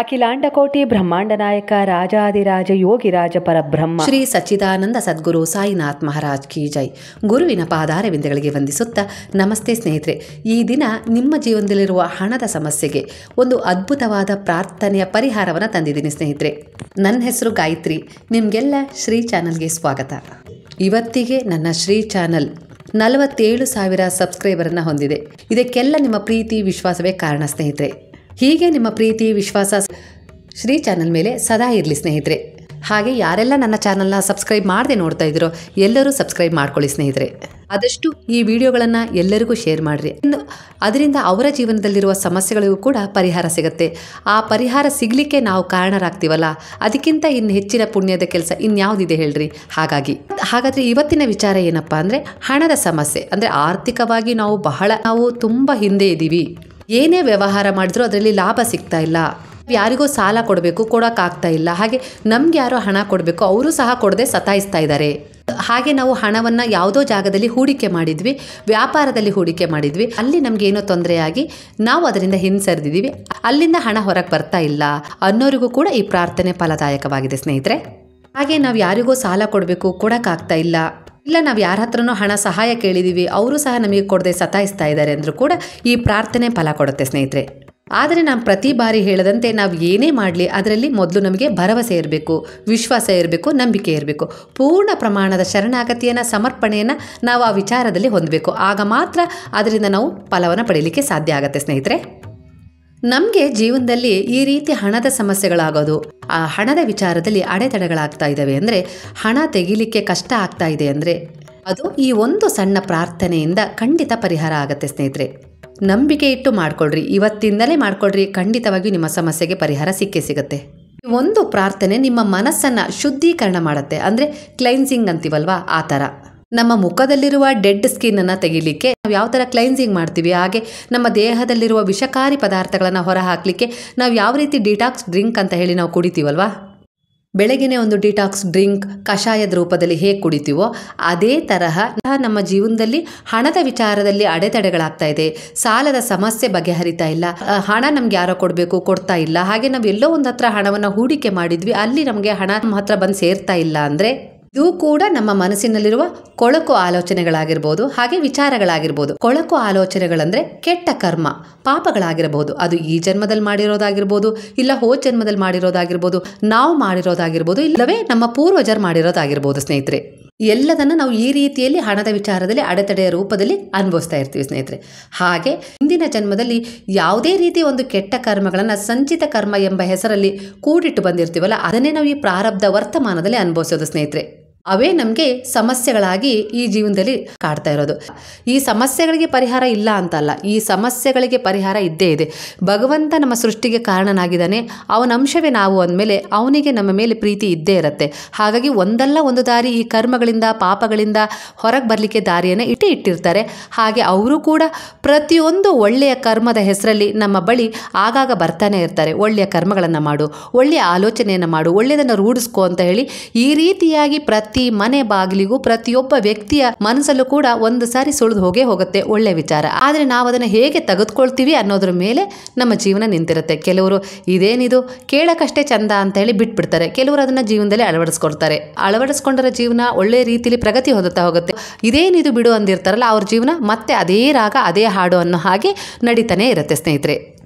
ಅಖಿಲಾಂಡಕೋಟಿ ಬ್ರಹ್ಮಾಂಡ ನಾಯಕ ರಾಜಾದಿರಾಜ ಯೋಗಿರಾಜ ಪರಬ್ರಹ್ಮ ಶ್ರೀ ಸಚ್ಚಿದಾನಂದ ಸದ್ಗುರು ಸಾಯಿನಾಥ್ ಮಹಾರಾಜ್ ಕಿ ಜೈ. ಗುರುವಿನ ಪಾದಾರವಿಂದಗಳಿಗೆ ವಂದಿಸುತ್ತಾ ನಮಸ್ತೆ ಸ್ನೇಹಿತರೆ. ಈ ದಿನ ನಿಮ್ಮ ಜೀವನದಲ್ಲಿರುವ ಹಣದ ಸಮಸ್ಯೆಗೆ ಒಂದು ಅದ್ಭುತವಾದ ಪ್ರಾರ್ಥನೆಯ ಪರಿಹಾರವನ್ನು ತಂದಿದ್ದೀನಿ ಸ್ನೇಹಿತರೆ. ನನ್ನ ಹೆಸರು ಗಾಯತ್ರಿ. ನಿಮಗೆಲ್ಲ ಶ್ರೀ ಚಾನಲ್ಗೆ ಸ್ವಾಗತ. ಇವತ್ತಿಗೆ ನನ್ನ ಶ್ರೀ ಚಾನಲ್ 47,000 ಸಬ್ಸ್ಕ್ರೈಬರನ್ನು ಹೊಂದಿದೆ. ಇದಕ್ಕೆಲ್ಲ ನಿಮ್ಮ ಪ್ರೀತಿ ವಿಶ್ವಾಸವೇ ಕಾರಣ ಸ್ನೇಹಿತರೆ. ಹೀಗೆ ನಿಮ್ಮ ಪ್ರೀತಿ ವಿಶ್ವಾಸ ಶ್ರೀ ಚಾನಲ್ ಮೇಲೆ ಸದಾ ಇರಲಿ ಸ್ನೇಹಿತರೆ. ಹಾಗೆ ಯಾರೆಲ್ಲ ನನ್ನ ಚಾನಲ್ನ ಸಬ್ಸ್ಕ್ರೈಬ್ ಮಾಡದೆ ನೋಡ್ತಾ ಇದ್ದೀರೋ ಎಲ್ಲರೂ ಸಬ್ಸ್ಕ್ರೈಬ್ ಮಾಡ್ಕೊಳ್ಳಿ ಸ್ನೇಹಿತರೆ. ಆದಷ್ಟು ಈ ವಿಡಿಯೋಗಳನ್ನು ಎಲ್ಲರಿಗೂ ಶೇರ್ ಮಾಡಿರಿ. ಅದರಿಂದ ಅವರ ಜೀವನದಲ್ಲಿರುವ ಸಮಸ್ಯೆಗಳಿಗೂ ಕೂಡ ಪರಿಹಾರ ಸಿಗುತ್ತೆ. ಆ ಪರಿಹಾರ ಸಿಗಲಿಕ್ಕೆ ನಾವು ಕಾರಣರಾಗ್ತೀವಲ್ಲ, ಅದಕ್ಕಿಂತ ಇನ್ನು ಹೆಚ್ಚಿನ ಪುಣ್ಯದ ಕೆಲಸ ಇನ್ಯಾವುದಿದೆ ಹೇಳ್ರಿ. ಹಾಗಾದರೆ ಇವತ್ತಿನ ವಿಚಾರ ಏನಪ್ಪ ಅಂದರೆ ಹಣದ ಸಮಸ್ಯೆ. ಅಂದರೆ ಆರ್ಥಿಕವಾಗಿ ನಾವು ತುಂಬ ಹಿಂದೆ ಇದ್ದೀವಿ. ಏನೇ ವ್ಯವಹಾರ ಮಾಡಿದ್ರೂ ಅದರಲ್ಲಿ ಲಾಭ ಸಿಗ್ತಾ ಇಲ್ಲ. ಯಾರಿಗೋ ಸಾಲ ಕೊಡಬೇಕು, ಕೊಡೋಕ್ಕಾಗ್ತಾ ಇಲ್ಲ. ಹಾಗೆ ನಮ್ಗೆ ಯಾರೋ ಹಣ ಕೊಡಬೇಕು, ಅವರು ಸಹ ಕೊಡದೆ ಸತಾಯಿಸ್ತಾ ಇದ್ದಾರೆ. ಹಾಗೆ ನಾವು ಹಣವನ್ನು ಯಾವುದೋ ಜಾಗದಲ್ಲಿ ಹೂಡಿಕೆ ಮಾಡಿದ್ವಿ, ವ್ಯಾಪಾರದಲ್ಲಿ ಹೂಡಿಕೆ ಮಾಡಿದ್ವಿ, ಅಲ್ಲಿ ನಮಗೇನೋ ತೊಂದರೆಯಾಗಿ ನಾವು ಅದರಿಂದ ಹಿಂಸರಿದಿದ್ದೀವಿ, ಅಲ್ಲಿಂದ ಹಣ ಹೊರಗೆ ಬರ್ತಾ ಇಲ್ಲ ಅನ್ನೋರಿಗೂ ಕೂಡ ಈ ಪ್ರಾರ್ಥನೆ ಫಲದಾಯಕವಾಗಿದೆ ಸ್ನೇಹಿತರೆ. ಹಾಗೆ ನಾವು ಯಾರಿಗೋ ಸಾಲ ಕೊಡಬೇಕು, ಕೊಡೋಕ್ಕಾಗ್ತಾ ಇಲ್ಲ, ನಾವು ಯಾರ ಹತ್ರನೋ ಹಣ ಸಹಾಯ ಕೇಳಿದ್ದೀವಿ, ಅವರು ಸಹ ನಮಗೆ ಕೊಡದೆ ಸತಾಯಿಸ್ತಾ ಇದ್ದಾರೆ ಅಂದರೂ ಕೂಡ ಈ ಪ್ರಾರ್ಥನೆ ಫಲ ಕೊಡುತ್ತೆ ಸ್ನೇಹಿತರೆ. ಆದರೆ ನಾನು ಪ್ರತಿ ಬಾರಿ ಹೇಳದಂತೆ ನಾವು ಏನೇ ಮಾಡಲಿ ಅದರಲ್ಲಿ ಮೊದಲು ನಮಗೆ ಭರವಸೆ ಇರಬೇಕು, ವಿಶ್ವಾಸ ಇರಬೇಕು, ನಂಬಿಕೆ ಇರಬೇಕು. ಪೂರ್ಣ ಪ್ರಮಾಣದ ಶರಣಾಗತಿಯನ್ನು, ಸಮರ್ಪಣೆಯನ್ನು ನಾವು ಆ ವಿಚಾರದಲ್ಲಿ ಹೊಂದಬೇಕು. ಆಗ ಮಾತ್ರ ಅದರಿಂದ ನಾವು ಫಲವನ್ನು ಪಡೀಲಿಕ್ಕೆ ಸಾಧ್ಯ ಆಗುತ್ತೆ ಸ್ನೇಹಿತರೆ. ನಮಗೆ ಜೀವನದಲ್ಲಿ ಈ ರೀತಿ ಹಣದ ಸಮಸ್ಯೆಗಳಾಗೋದು, ಆ ಹಣದ ವಿಚಾರದಲ್ಲಿ ಅಡೆತಡೆಗಳಾಗ್ತಾ ಇದ್ದಾವೆ ಅಂದರೆ, ಹಣ ತೆಗಿಲಿಕ್ಕೆ ಕಷ್ಟ ಆಗ್ತಾ ಇದೆ ಅಂದರೆ ಅದು ಈ ಒಂದು ಸಣ್ಣ ಪ್ರಾರ್ಥನೆಯಿಂದ ಖಂಡಿತ ಪರಿಹಾರ ಆಗುತ್ತೆ ಸ್ನೇಹಿತರೆ. ನಂಬಿಕೆ ಇಟ್ಟು ಮಾಡ್ಕೊಳ್ರಿ, ಇವತ್ತಿಂದಲೇ ಮಾಡ್ಕೊಳ್ರಿ, ಖಂಡಿತವಾಗಿ ನಿಮ್ಮ ಸಮಸ್ಯೆಗೆ ಪರಿಹಾರ ಸಿಕ್ಕೇ ಸಿಗುತ್ತೆ. ಒಂದು ಪ್ರಾರ್ಥನೆ ನಿಮ್ಮ ಮನಸ್ಸನ್ನು ಶುದ್ಧೀಕರಣ ಮಾಡುತ್ತೆ. ಅಂದರೆ ಕ್ಲೈನ್ಸಿಂಗ್ ಅಂತೀವಲ್ವಾ, ಆ ಥರ ನಮ್ಮ ಮುಖದಲ್ಲಿರುವ ಡೆಡ್ ಸ್ಕಿನ್ನನ್ನು ತೆಗಿಲಿಕ್ಕೆ ನಾವು ಯಾವ ಥರ ಕ್ಲೈನ್ಸಿಂಗ್ ಮಾಡ್ತೀವಿ, ಹಾಗೆ ನಮ್ಮ ದೇಹದಲ್ಲಿರುವ ವಿಷಕಾರಿ ಪದಾರ್ಥಗಳನ್ನು ಹೊರ ಹಾಕಲಿಕ್ಕೆ ನಾವು ಯಾವ ರೀತಿ ಡಿಟಾಕ್ಸ್ ಡ್ರಿಂಕ್ ಅಂತ ಹೇಳಿ ನಾವು ಕುಡಿತೀವಲ್ವಾ, ಬೆಳಗಿನ ಒಂದು ಡಿಟಾಕ್ಸ್ ಡ್ರಿಂಕ್ ಕಷಾಯದ ರೂಪದಲ್ಲಿ ಹೇಗೆ ಕುಡಿತೀವೋ ಅದೇ ತರಹ ನಮ್ಮ ಜೀವನದಲ್ಲಿ ಹಣದ ವಿಚಾರದಲ್ಲಿ ಅಡೆತಡೆಗಳಾಗ್ತಾ ಇದೆ. ಸಾಲದ ಸಮಸ್ಯೆ ಬಗೆಹರಿತಾ ಇಲ್ಲ, ಹಣ ನಮ್ಗೆ ಯಾರೋ ಕೊಡಬೇಕು, ಕೊಡ್ತಾ ಇಲ್ಲ. ಹಾಗೆ ನಾವು ಎಲ್ಲೋ ಒಂದು ಹತ್ರ ಹಣವನ್ನು ಹೂಡಿಕೆ ಮಾಡಿದ್ವಿ, ಅಲ್ಲಿ ನಮಗೆ ಹಣ ನಮ್ಮ ಹತ್ರ ಬಂದು ಸೇರ್ತಾ ಇಲ್ಲ ಅಂದರೆ ಇದು ಕೂಡ ನಮ್ಮ ಮನಸ್ಸಿನಲ್ಲಿರುವ ಕೊಳಕು ಆಲೋಚನೆಗಳಾಗಿರ್ಬೋದು, ಹಾಗೆ ವಿಚಾರಗಳಾಗಿರ್ಬೋದು. ಕೊಳಕು ಆಲೋಚನೆಗಳಂದ್ರೆ ಕೆಟ್ಟ ಕರ್ಮ, ಪಾಪಗಳಾಗಿರಬಹುದು. ಅದು ಈ ಜನ್ಮದಲ್ಲಿ ಮಾಡಿರೋದಾಗಿರ್ಬೋದು, ಇಲ್ಲ ಹೋದ ಜನ್ಮದಲ್ಲಿ ಮಾಡಿರೋದಾಗಿರ್ಬೋದು, ನಾವು ಮಾಡಿರೋದಾಗಿರ್ಬೋದು, ಇಲ್ಲವೇ ನಮ್ಮ ಪೂರ್ವಜರು ಮಾಡಿರೋದಾಗಿರ್ಬೋದು ಸ್ನೇಹಿತರೆ. ಎಲ್ಲದನ್ನು ನಾವು ಈ ರೀತಿಯಲ್ಲಿ ಹಣದ ವಿಚಾರದಲ್ಲಿ ಅಡೆತಡೆಯ ರೂಪದಲ್ಲಿ ಅನುಭವಿಸ್ತಾ ಇರ್ತೀವಿ ಸ್ನೇಹಿತರೆ. ಹಾಗೆ ಹಿಂದಿನ ಜನ್ಮದಲ್ಲಿ ಯಾವುದೇ ರೀತಿ ಒಂದು ಕೆಟ್ಟ ಕರ್ಮಗಳನ್ನು ಸಂಚಿತ ಕರ್ಮ ಎಂಬ ಹೆಸರಲ್ಲಿ ಕೂಡಿಟ್ಟು ಬಂದಿರ್ತೀವಲ್ಲ, ಅದನ್ನೇ ನಾವು ಈ ಪ್ರಾರಬ್ಧ ವರ್ತಮಾನದಲ್ಲಿ ಅನುಭವಿಸೋದು ಸ್ನೇಹಿತರೆ. ಅವೇ ನಮಗೆ ಸಮಸ್ಯೆಗಳಾಗಿ ಈ ಜೀವನದಲ್ಲಿ ಕಾಡ್ತಾ ಇರೋದು. ಈ ಸಮಸ್ಯೆಗಳಿಗೆ ಪರಿಹಾರ ಇಲ್ಲ ಅಂತಲ್ಲ, ಈ ಸಮಸ್ಯೆಗಳಿಗೆ ಪರಿಹಾರ ಇದ್ದೇ ಇದೆ. ಭಗವಂತ ನಮ್ಮ ಸೃಷ್ಟಿಗೆ ಕಾರಣನಾಗಿದ್ದಾನೆ, ಅವನ ಅಂಶವೇ ನಾವು ಅಂದಮೇಲೆ ಅವನಿಗೆ ನಮ್ಮ ಮೇಲೆ ಪ್ರೀತಿ ಇದ್ದೇ ಇರುತ್ತೆ. ಹಾಗಾಗಿ ಒಂದಲ್ಲ ಒಂದು ದಾರಿ ಈ ಕರ್ಮಗಳಿಂದ, ಪಾಪಗಳಿಂದ ಹೊರಗೆ ಬರಲಿಕ್ಕೆ ದಾರಿಯನ್ನು ಇಟ್ಟಿರ್ತಾರೆ. ಹಾಗೆ ಅವರು ಕೂಡ ಪ್ರತಿಯೊಂದು ಒಳ್ಳೆಯ ಕರ್ಮದ ಹೆಸರಲ್ಲಿ ನಮ್ಮ ಬಳಿ ಆಗಾಗ ಬರ್ತಾನೆ ಇರ್ತಾರೆ. ಒಳ್ಳೆಯ ಕರ್ಮಗಳನ್ನು ಮಾಡು, ಒಳ್ಳೆಯ ಆಲೋಚನೆಯನ್ನು ಮಾಡು, ಒಳ್ಳೆಯದನ್ನು ರೂಢಿಸ್ಕೊ ಅಂತ ಹೇಳಿ ಈ ರೀತಿಯಾಗಿ ಪ್ರತಿ ಮನೆ ಬಾಗಿಲಿಗೂ, ಪ್ರತಿಯೊಬ್ಬ ವ್ಯಕ್ತಿಯ ಮನಸ್ಸಲ್ಲೂ ಕೂಡ ಒಂದು ಸಾರಿ ಸುಳಿದು ಹೋಗುತ್ತೆ ಒಳ್ಳೆ ವಿಚಾರ. ಆದರೆ ನಾವು ಅದನ್ನು ಹೇಗೆ ತೆಗೆದುಕೊಳ್ತೀವಿ ಅನ್ನೋದ್ರ ಮೇಲೆ ನಮ್ಮ ಜೀವನ ನಿಂತಿರುತ್ತೆ. ಕೆಲವರು ಇದೇನಿದು ಕೇಳಕ್ಕಷ್ಟೇ ಚಂದ ಅಂತ ಹೇಳಿ ಬಿಟ್ಬಿಡ್ತಾರೆ, ಕೆಲವರು ಅದನ್ನು ಜೀವನದಲ್ಲಿ ಅಳವಡಿಸ್ಕೊಂಡರ ಜೀವನ ಒಳ್ಳೆ ರೀತಿಯಲ್ಲಿ ಪ್ರಗತಿ ಹೊಂದುತ್ತಾ ಹೋಗುತ್ತೆ. ಇದೇನಿದು ಬಿಡು ಅಂದಿರ್ತಾರಲ್ಲ, ಅವ್ರ ಜೀವನ ಮತ್ತೆ ಅದೇ ರಾಗ ಅದೇ ಹಾಡು ಅನ್ನೋ ಹಾಗೆ ನಡೀತಾನೆ ಇರುತ್ತೆ ಸ್ನೇಹಿತರೆ.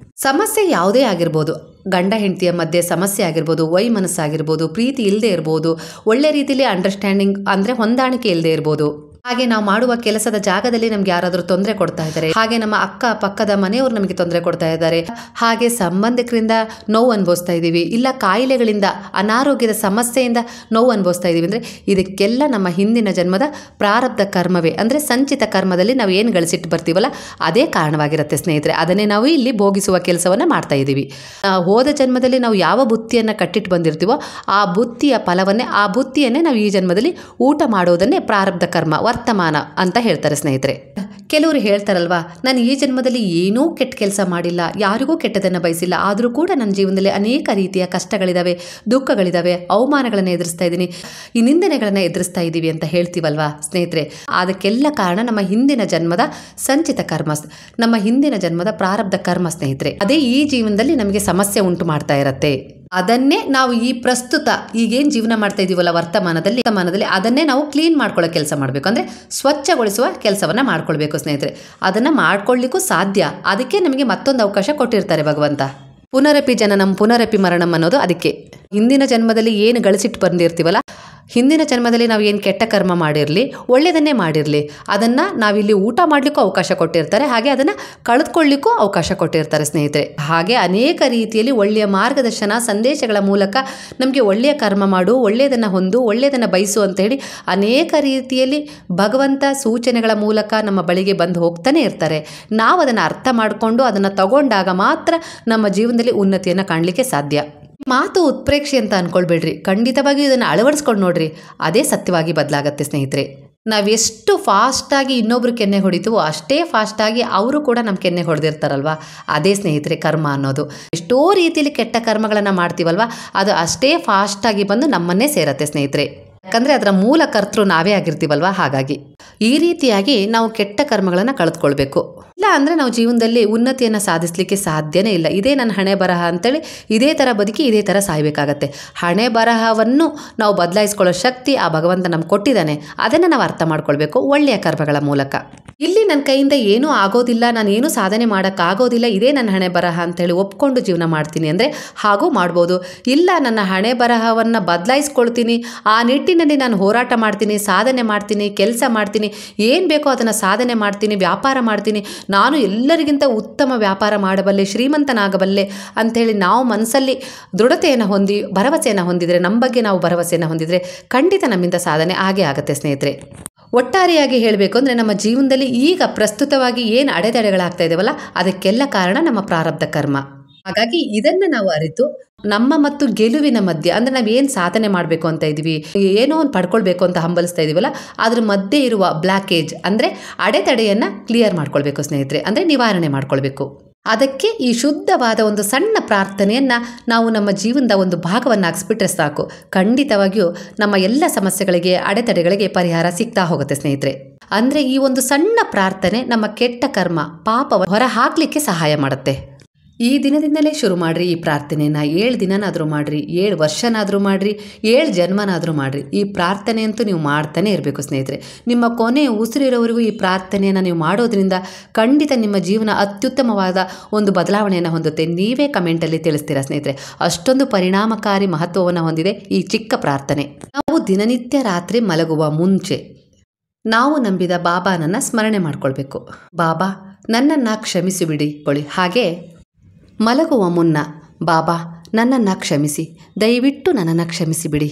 ಸಮಸ್ಯೆ ಯಾವುದೇ ಆಗಿರ್ಬೋದು, ಗಂಡ ಹೆಂಡತಿಯ ಮಧ್ಯೆ ಸಮಸ್ಯೆ ಆಗಿರ್ಬೋದು, ವೈಮನಸ್ಸಾಗಿರ್ಬೋದು, ಪ್ರೀತಿ ಇಲ್ಲದೆ ಇರ್ಬೋದು, ಒಳ್ಳೆ ರೀತಿಯಲ್ಲಿ ಅಂಡರ್ಸ್ಟ್ಯಾಂಡಿಂಗ್ ಅಂದರೆ ಹೊಂದಾಣಿಕೆ ಇಲ್ಲದೆ ಇರ್ಬೋದು. ಹಾಗೆ ನಾವು ಮಾಡುವ ಕೆಲಸದ ಜಾಗದಲ್ಲಿ ನಮ್ಗೆ ಯಾರಾದರೂ ತೊಂದರೆ ಕೊಡ್ತಾ ಇದ್ದಾರೆ, ಹಾಗೆ ನಮ್ಮ ಅಕ್ಕ ಪಕ್ಕದ ಮನೆಯವರು ನಮಗೆ ತೊಂದರೆ ಕೊಡ್ತಾ ಇದ್ದಾರೆ, ಹಾಗೆ ಸಂಬಂಧಿಕರಿಂದ ನೋವು ಅನುಭವಿಸ್ತಾ ಇದ್ದೀವಿ, ಇಲ್ಲ ಕಾಯಿಲೆಗಳಿಂದ, ಅನಾರೋಗ್ಯದ ಸಮಸ್ಯೆಯಿಂದ ನೋವು ಅನುಭವಿಸ್ತಾ ಇದ್ದೀವಿ ಅಂದರೆ ಇದಕ್ಕೆಲ್ಲ ನಮ್ಮ ಹಿಂದಿನ ಜನ್ಮದ ಪ್ರಾರಬ್ಧ ಕರ್ಮವೇ. ಅಂದರೆ ಸಂಚಿತ ಕರ್ಮದಲ್ಲಿ ನಾವು ಏನು ಗಳಿಸಿಟ್ಟು ಬರ್ತೀವಲ್ಲ ಅದೇ ಕಾರಣವಾಗಿರುತ್ತೆ ಸ್ನೇಹಿತರೆ. ಅದನ್ನೇ ನಾವು ಇಲ್ಲಿ ಭೋಗಿಸುವ ಕೆಲಸವನ್ನು ಮಾಡ್ತಾ ಇದ್ದೀವಿ. ಹೋದ ಜನ್ಮದಲ್ಲಿ ನಾವು ಯಾವ ಬುತ್ತಿಯನ್ನು ಕಟ್ಟಿಟ್ಟು ಬಂದಿರ್ತೀವೋ ಆ ಬುತ್ತಿಯ ಫಲವನ್ನೇ, ಆ ಬುತ್ತಿಯನ್ನೇ ನಾವು ಈ ಜನ್ಮದಲ್ಲಿ ಊಟ ಮಾಡೋದನ್ನೇ ಪ್ರಾರಬ್ಧ ಕರ್ಮ, ವರ್ತಮಾನ ಅಂತ ಹೇಳ್ತಾರೆ ಸ್ನೇಹಿತರೆ. ಕೆಲವರು ಹೇಳ್ತಾರಲ್ವಾ, ನಾನು ಈ ಜನ್ಮದಲ್ಲಿ ಏನೂ ಕೆಟ್ಟ ಕೆಲಸ ಮಾಡಿಲ್ಲ, ಯಾರಿಗೂ ಕೆಟ್ಟದನ್ನು ಬಯಸಿಲ್ಲ, ಆದರೂ ಕೂಡ ನನ್ನ ಜೀವನದಲ್ಲಿ ಅನೇಕ ರೀತಿಯ ಕಷ್ಟಗಳಿದ್ದಾವೆ, ದುಃಖಗಳಿದ್ದಾವೆ, ಅವಮಾನಗಳನ್ನು ಎದುರಿಸ್ತಾ ಇದ್ದೀನಿ, ಈ ನಿಂದನೆಗಳನ್ನು ಎದುರಿಸ್ತಾ ಇದ್ದೀವಿ ಅಂತ ಹೇಳ್ತೀವಲ್ವಾ ಸ್ನೇಹಿತರೆ. ಅದಕ್ಕೆಲ್ಲ ಕಾರಣ ನಮ್ಮ ಹಿಂದಿನ ಜನ್ಮದ ಸಂಚಿತ ಕರ್ಮ, ನಮ್ಮ ಹಿಂದಿನ ಜನ್ಮದ ಪ್ರಾರಬ್ಧ ಕರ್ಮ ಸ್ನೇಹಿತರೆ. ಅದೇ ಈ ಜೀವನದಲ್ಲಿ ನಮಗೆ ಸಮಸ್ಯೆ ಉಂಟು ಮಾಡ್ತಾ ಇರತ್ತೆ. ಅದನ್ನೇ ನಾವು ಈ ಪ್ರಸ್ತುತ ಈಗೇನು ಜೀವನ ಮಾಡ್ತಾ ಇದೀವಲ್ಲ ವರ್ತಮಾನದಲ್ಲಿ ಅದನ್ನೇ ನಾವು ಕ್ಲೀನ್ ಮಾಡ್ಕೊಳ್ಳೋ ಕೆಲಸ ಮಾಡಬೇಕು. ಅಂದರೆ ಸ್ವಚ್ಛಗೊಳಿಸುವ ಕೆಲಸವನ್ನು ಮಾಡ್ಕೊಳ್ಬೇಕು ಸ್ನೇಹಿತರೆ. ಅದನ್ನು ಮಾಡ್ಕೊಳ್ಳಿಕ್ಕೂ ಸಾಧ್ಯ. ಅದಕ್ಕೆ ನಮಗೆ ಮತ್ತೊಂದು ಅವಕಾಶ ಕೊಟ್ಟಿರ್ತಾರೆ ಭಗವಂತ. ಪುನರಪಿ ಜನನಂ ಪುನರಪಿ ಮರಣಂ ಅನ್ನೋದು ಅದಕ್ಕೆ. ಹಿಂದಿನ ಜನ್ಮದಲ್ಲಿ ಏನು ಗಳಿಸಿಟ್ಟು ಬಂದಿರ್ತೀವಲ್ಲ, ಹಿಂದಿನ ಜನ್ಮದಲ್ಲಿ ನಾವು ಏನು ಕೆಟ್ಟ ಕರ್ಮ ಮಾಡಿರಲಿ, ಒಳ್ಳೆಯದನ್ನೇ ಮಾಡಿರಲಿ, ಅದನ್ನು ನಾವಿಲ್ಲಿ ಊಟ ಮಾಡಲಿಕ್ಕೂ ಅವಕಾಶ ಕೊಟ್ಟಿರ್ತಾರೆ, ಹಾಗೆ ಅದನ್ನು ಕಳೆದುಕೊಳ್ಳಿಕ್ಕೂ ಅವಕಾಶ ಕೊಟ್ಟಿರ್ತಾರೆ ಸ್ನೇಹಿತರೆ. ಹಾಗೆ ಅನೇಕ ರೀತಿಯಲ್ಲಿ ಒಳ್ಳೆಯ ಮಾರ್ಗದರ್ಶನ ಸಂದೇಶಗಳ ಮೂಲಕ ನಮಗೆ ಒಳ್ಳೆಯ ಕರ್ಮ ಮಾಡು, ಒಳ್ಳೆಯದನ್ನು ಹೊಂದು, ಒಳ್ಳೆಯದನ್ನು ಬಯಸು ಅಂತೇಳಿ ಅನೇಕ ರೀತಿಯಲ್ಲಿ ಭಗವಂತ ಸೂಚನೆಗಳ ಮೂಲಕ ನಮ್ಮ ಬಳಿಗೆ ಬಂದು ಹೋಗ್ತಾನೆ ಇರ್ತಾರೆ. ನಾವು ಅದನ್ನು ಅರ್ಥ ಮಾಡಿಕೊಂಡು ಅದನ್ನು ತಗೊಂಡಾಗ ಮಾತ್ರ ನಮ್ಮ ಜೀವನದಲ್ಲಿ ಉನ್ನತಿಯನ್ನು ಕಾಣಲಿಕ್ಕೆ ಸಾಧ್ಯ. ಮಾತು ಉತ್ಪ್ರೇಕ್ಷೆ ಅಂತ ಅನ್ಕೊಳ್ಬೇಡ್ರಿ, ಖಂಡಿತವಾಗಿಯೂ ಇದನ್ನು ಅಳವಡಿಸ್ಕೊಂಡು ನೋಡ್ರಿ, ಅದೇ ಸತ್ಯವಾಗಿ ಬದಲಾಗತ್ತೆ ಸ್ನೇಹಿತರೆ. ನಾವೆಷ್ಟು ಫಾಸ್ಟಾಗಿ ಇನ್ನೊಬ್ರು ಕೆನ್ನೆ ಹೊಡಿತೀವೋ ಅಷ್ಟೇ ಫಾಸ್ಟಾಗಿ ಅವರು ಕೂಡ ನಮ್ಮ ಕೆನ್ನೆ ಹೊಡೆದಿರ್ತಾರಲ್ವ, ಅದೇ ಸ್ನೇಹಿತರೆ ಕರ್ಮ ಅನ್ನೋದು. ಎಷ್ಟೋ ರೀತಿಯಲ್ಲಿ ಕೆಟ್ಟ ಕರ್ಮಗಳನ್ನು ಮಾಡ್ತೀವಲ್ವ, ಅದು ಅಷ್ಟೇ ಫಾಸ್ಟಾಗಿ ಬಂದು ನಮ್ಮನ್ನೇ ಸೇರತ್ತೆ ಸ್ನೇಹಿತರೆ. ಯಾಕಂದರೆ ಅದರ ಮೂಲ ಕರ್ತೃ ನಾವೇ ಆಗಿರ್ತೀವಲ್ವ. ಹಾಗಾಗಿ ಈ ರೀತಿಯಾಗಿ ನಾವು ಕೆಟ್ಟ ಕರ್ಮಗಳನ್ನು ಕಳೆದುಕೊಳ್ಬೇಕು. ಇಲ್ಲ ಅಂದರೆ ನಾವು ಜೀವನದಲ್ಲಿ ಉನ್ನತಿಯನ್ನು ಸಾಧಿಸಲಿಕ್ಕೆ ಸಾಧ್ಯನೇ ಇಲ್ಲ. ಇದೇ ನನ್ನ ಹಣೆ ಬರಹ ಅಂತೇಳಿ ಇದೇ ಥರ ಬದುಕಿ ಇದೇ ಥರ ಸಾಯಬೇಕಾಗತ್ತೆ. ಹಣೆ ಬರಹವನ್ನು ನಾವು ಬದಲಾಯಿಸ್ಕೊಳ್ಳೋ ಶಕ್ತಿ ಆ ಭಗವಂತ ನಮ್ಗೆ ಕೊಟ್ಟಿದ್ದಾನೆ. ಅದನ್ನು ನಾವು ಅರ್ಥ ಮಾಡ್ಕೊಳ್ಬೇಕು ಒಳ್ಳೆಯ ಕರ್ಮಗಳ ಮೂಲಕ. ಇಲ್ಲಿ ನನ್ನ ಕೈಯಿಂದ ಏನೂ ಆಗೋದಿಲ್ಲ, ನಾನು ಏನೂ ಸಾಧನೆ ಮಾಡೋಕ್ಕಾಗೋದಿಲ್ಲ, ಇದೇ ನನ್ನ ಹಣೆ ಬರಹ ಅಂತೇಳಿ ಒಪ್ಕೊಂಡು ಜೀವನ ಮಾಡ್ತೀನಿ ಅಂದರೆ ಹಾಗೂ ಮಾಡ್ಬೋದು. ಇಲ್ಲ, ನನ್ನ ಹಣೆ ಬರಹವನ್ನು ಬದಲಾಯಿಸ್ಕೊಳ್ತೀನಿ, ಆ ನಿಟ್ಟಿನಲ್ಲಿ ನಾನು ಹೋರಾಟ ಮಾಡ್ತೀನಿ, ಸಾಧನೆ ಮಾಡ್ತೀನಿ, ಕೆಲಸ ಮಾಡ್ತೀನಿ, ಏನು ಬೇಕೋ ಅದನ್ನು ಸಾಧನೆ ಮಾಡ್ತೀನಿ, ವ್ಯಾಪಾರ ಮಾಡ್ತೀನಿ, ನಾನು ಎಲ್ಲರಿಗಿಂತ ಉತ್ತಮ ವ್ಯಾಪಾರ ಮಾಡಬಲ್ಲೆ, ಶ್ರೀಮಂತನಾಗಬಲ್ಲೆ ಅಂಥೇಳಿ ನಾವು ಮನಸ್ಸಲ್ಲಿ ದೃಢತೆಯನ್ನು ಹೊಂದಿ ಭರವಸೆಯನ್ನು ಹೊಂದಿದರೆ, ನಮ್ಮ ಬಗ್ಗೆ ನಾವು ಭರವಸೆಯನ್ನು ಹೊಂದಿದರೆ ಖಂಡಿತ ನಮ್ಮಿಂದ ಸಾಧನೆ ಆಗೇ ಆಗುತ್ತೆ ಸ್ನೇಹಿತರೆ. ಒಟ್ಟಾರೆಯಾಗಿ ಹೇಳಬೇಕು ಅಂದರೆ ನಮ್ಮ ಜೀವನದಲ್ಲಿ ಈಗ ಪ್ರಸ್ತುತವಾಗಿ ಏನು ಅಡೆತಡೆಗಳಾಗ್ತಾ ಇದ್ದಾವಲ್ಲ, ಅದಕ್ಕೆಲ್ಲ ಕಾರಣ ನಮ್ಮ ಪ್ರಾರಬ್ಧ ಕರ್ಮ. ಹಾಗಾಗಿ ಇದನ್ನು ನಾವು ಅರಿತು ನಮ್ಮ ಮತ್ತು ಗೆಲುವಿನ ಮಧ್ಯೆ, ಅಂದರೆ ನಾವು ಏನು ಸಾಧನೆ ಮಾಡಬೇಕು ಅಂತ ಇದ್ದೀವಿ, ಏನೋ ಒಂದು ಪಡ್ಕೊಳ್ಬೇಕು ಅಂತ ಹಂಬಲಿಸ್ತಾ ಇದ್ದೀವಲ್ಲ, ಅದ್ರ ಮಧ್ಯೆ ಇರುವ ಬ್ಲಾಕೇಜ್ ಅಂದರೆ ಅಡೆತಡೆಯನ್ನು ಕ್ಲಿಯರ್ ಮಾಡ್ಕೊಳ್ಬೇಕು ಸ್ನೇಹಿತರೆ, ಅಂದರೆ ನಿವಾರಣೆ ಮಾಡ್ಕೊಳ್ಬೇಕು. ಅದಕ್ಕೆ ಈ ಶುದ್ಧವಾದ ಒಂದು ಸಣ್ಣ ಪ್ರಾರ್ಥನೆಯನ್ನು ನಾವು ನಮ್ಮ ಜೀವನದ ಒಂದು ಭಾಗವನ್ನಾಗಿಸ್ಬಿಟ್ರೆ ಸಾಕು, ಖಂಡಿತವಾಗಿಯೂ ನಮ್ಮ ಎಲ್ಲ ಸಮಸ್ಯೆಗಳಿಗೆ ಅಡೆತಡೆಗಳಿಗೆ ಪರಿಹಾರ ಸಿಗ್ತಾ ಹೋಗುತ್ತೆ ಸ್ನೇಹಿತರೆ. ಅಂದರೆ ಈ ಒಂದು ಸಣ್ಣ ಪ್ರಾರ್ಥನೆ ನಮ್ಮ ಕೆಟ್ಟ ಕರ್ಮ ಪಾಪ ಹೊರ ಹಾಕಲಿಕ್ಕೆ ಸಹಾಯ ಮಾಡುತ್ತೆ. ಈ ದಿನದಿಂದಲೇ ಶುರು ಮಾಡಿರಿ ಈ ಪ್ರಾರ್ಥನೆಯನ್ನು. 7 ದಿನನಾದರೂ ಮಾಡಿರಿ, 7 ವರ್ಷನಾದರೂ ಮಾಡಿರಿ, 7 ಜನ್ಮನಾದರೂ ಮಾಡಿರಿ. ಈ ಪ್ರಾರ್ಥನೆ ಅಂತೂ ನೀವು ಮಾಡ್ತಾನೆ ಇರಬೇಕು ಸ್ನೇಹಿತರೆ. ನಿಮ್ಮ ಕೊನೆಯ ಉಸಿರಿರೋವರೆಗೂ ಈ ಪ್ರಾರ್ಥನೆಯನ್ನು ನೀವು ಮಾಡೋದ್ರಿಂದ ಖಂಡಿತ ನಿಮ್ಮ ಜೀವನ ಅತ್ಯುತ್ತಮವಾದ ಒಂದು ಬದಲಾವಣೆಯನ್ನು ಹೊಂದುತ್ತೆ. ನೀವೇ ಕಮೆಂಟಲ್ಲಿ ತಿಳಿಸ್ತೀರಾ ಸ್ನೇಹಿತರೆ, ಅಷ್ಟೊಂದು ಪರಿಣಾಮಕಾರಿ ಮಹತ್ವವನ್ನು ಹೊಂದಿದೆ ಈ ಚಿಕ್ಕ ಪ್ರಾರ್ಥನೆ. ನಾವು ದಿನನಿತ್ಯ ರಾತ್ರಿ ಮಲಗುವ ಮುಂಚೆ ನಾವು ನಂಬಿದ ಬಾಬಾನನ್ನು ಸ್ಮರಣೆ ಮಾಡ್ಕೊಳ್ಬೇಕು. ಬಾಬಾ ನನ್ನನ್ನು ಕ್ಷಮಿಸಿಬಿಡಿ ಕೊಳ್ಳಿ. ಹಾಗೆ ಮಲಗುವ ಮುನ್ನ ಬಾಬಾ ನನ್ನನ್ನು ಕ್ಷಮಿಸಿ, ದಯವಿಟ್ಟು ನನ್ನನ್ನು ಕ್ಷಮಿಸಿಬಿಡಿ,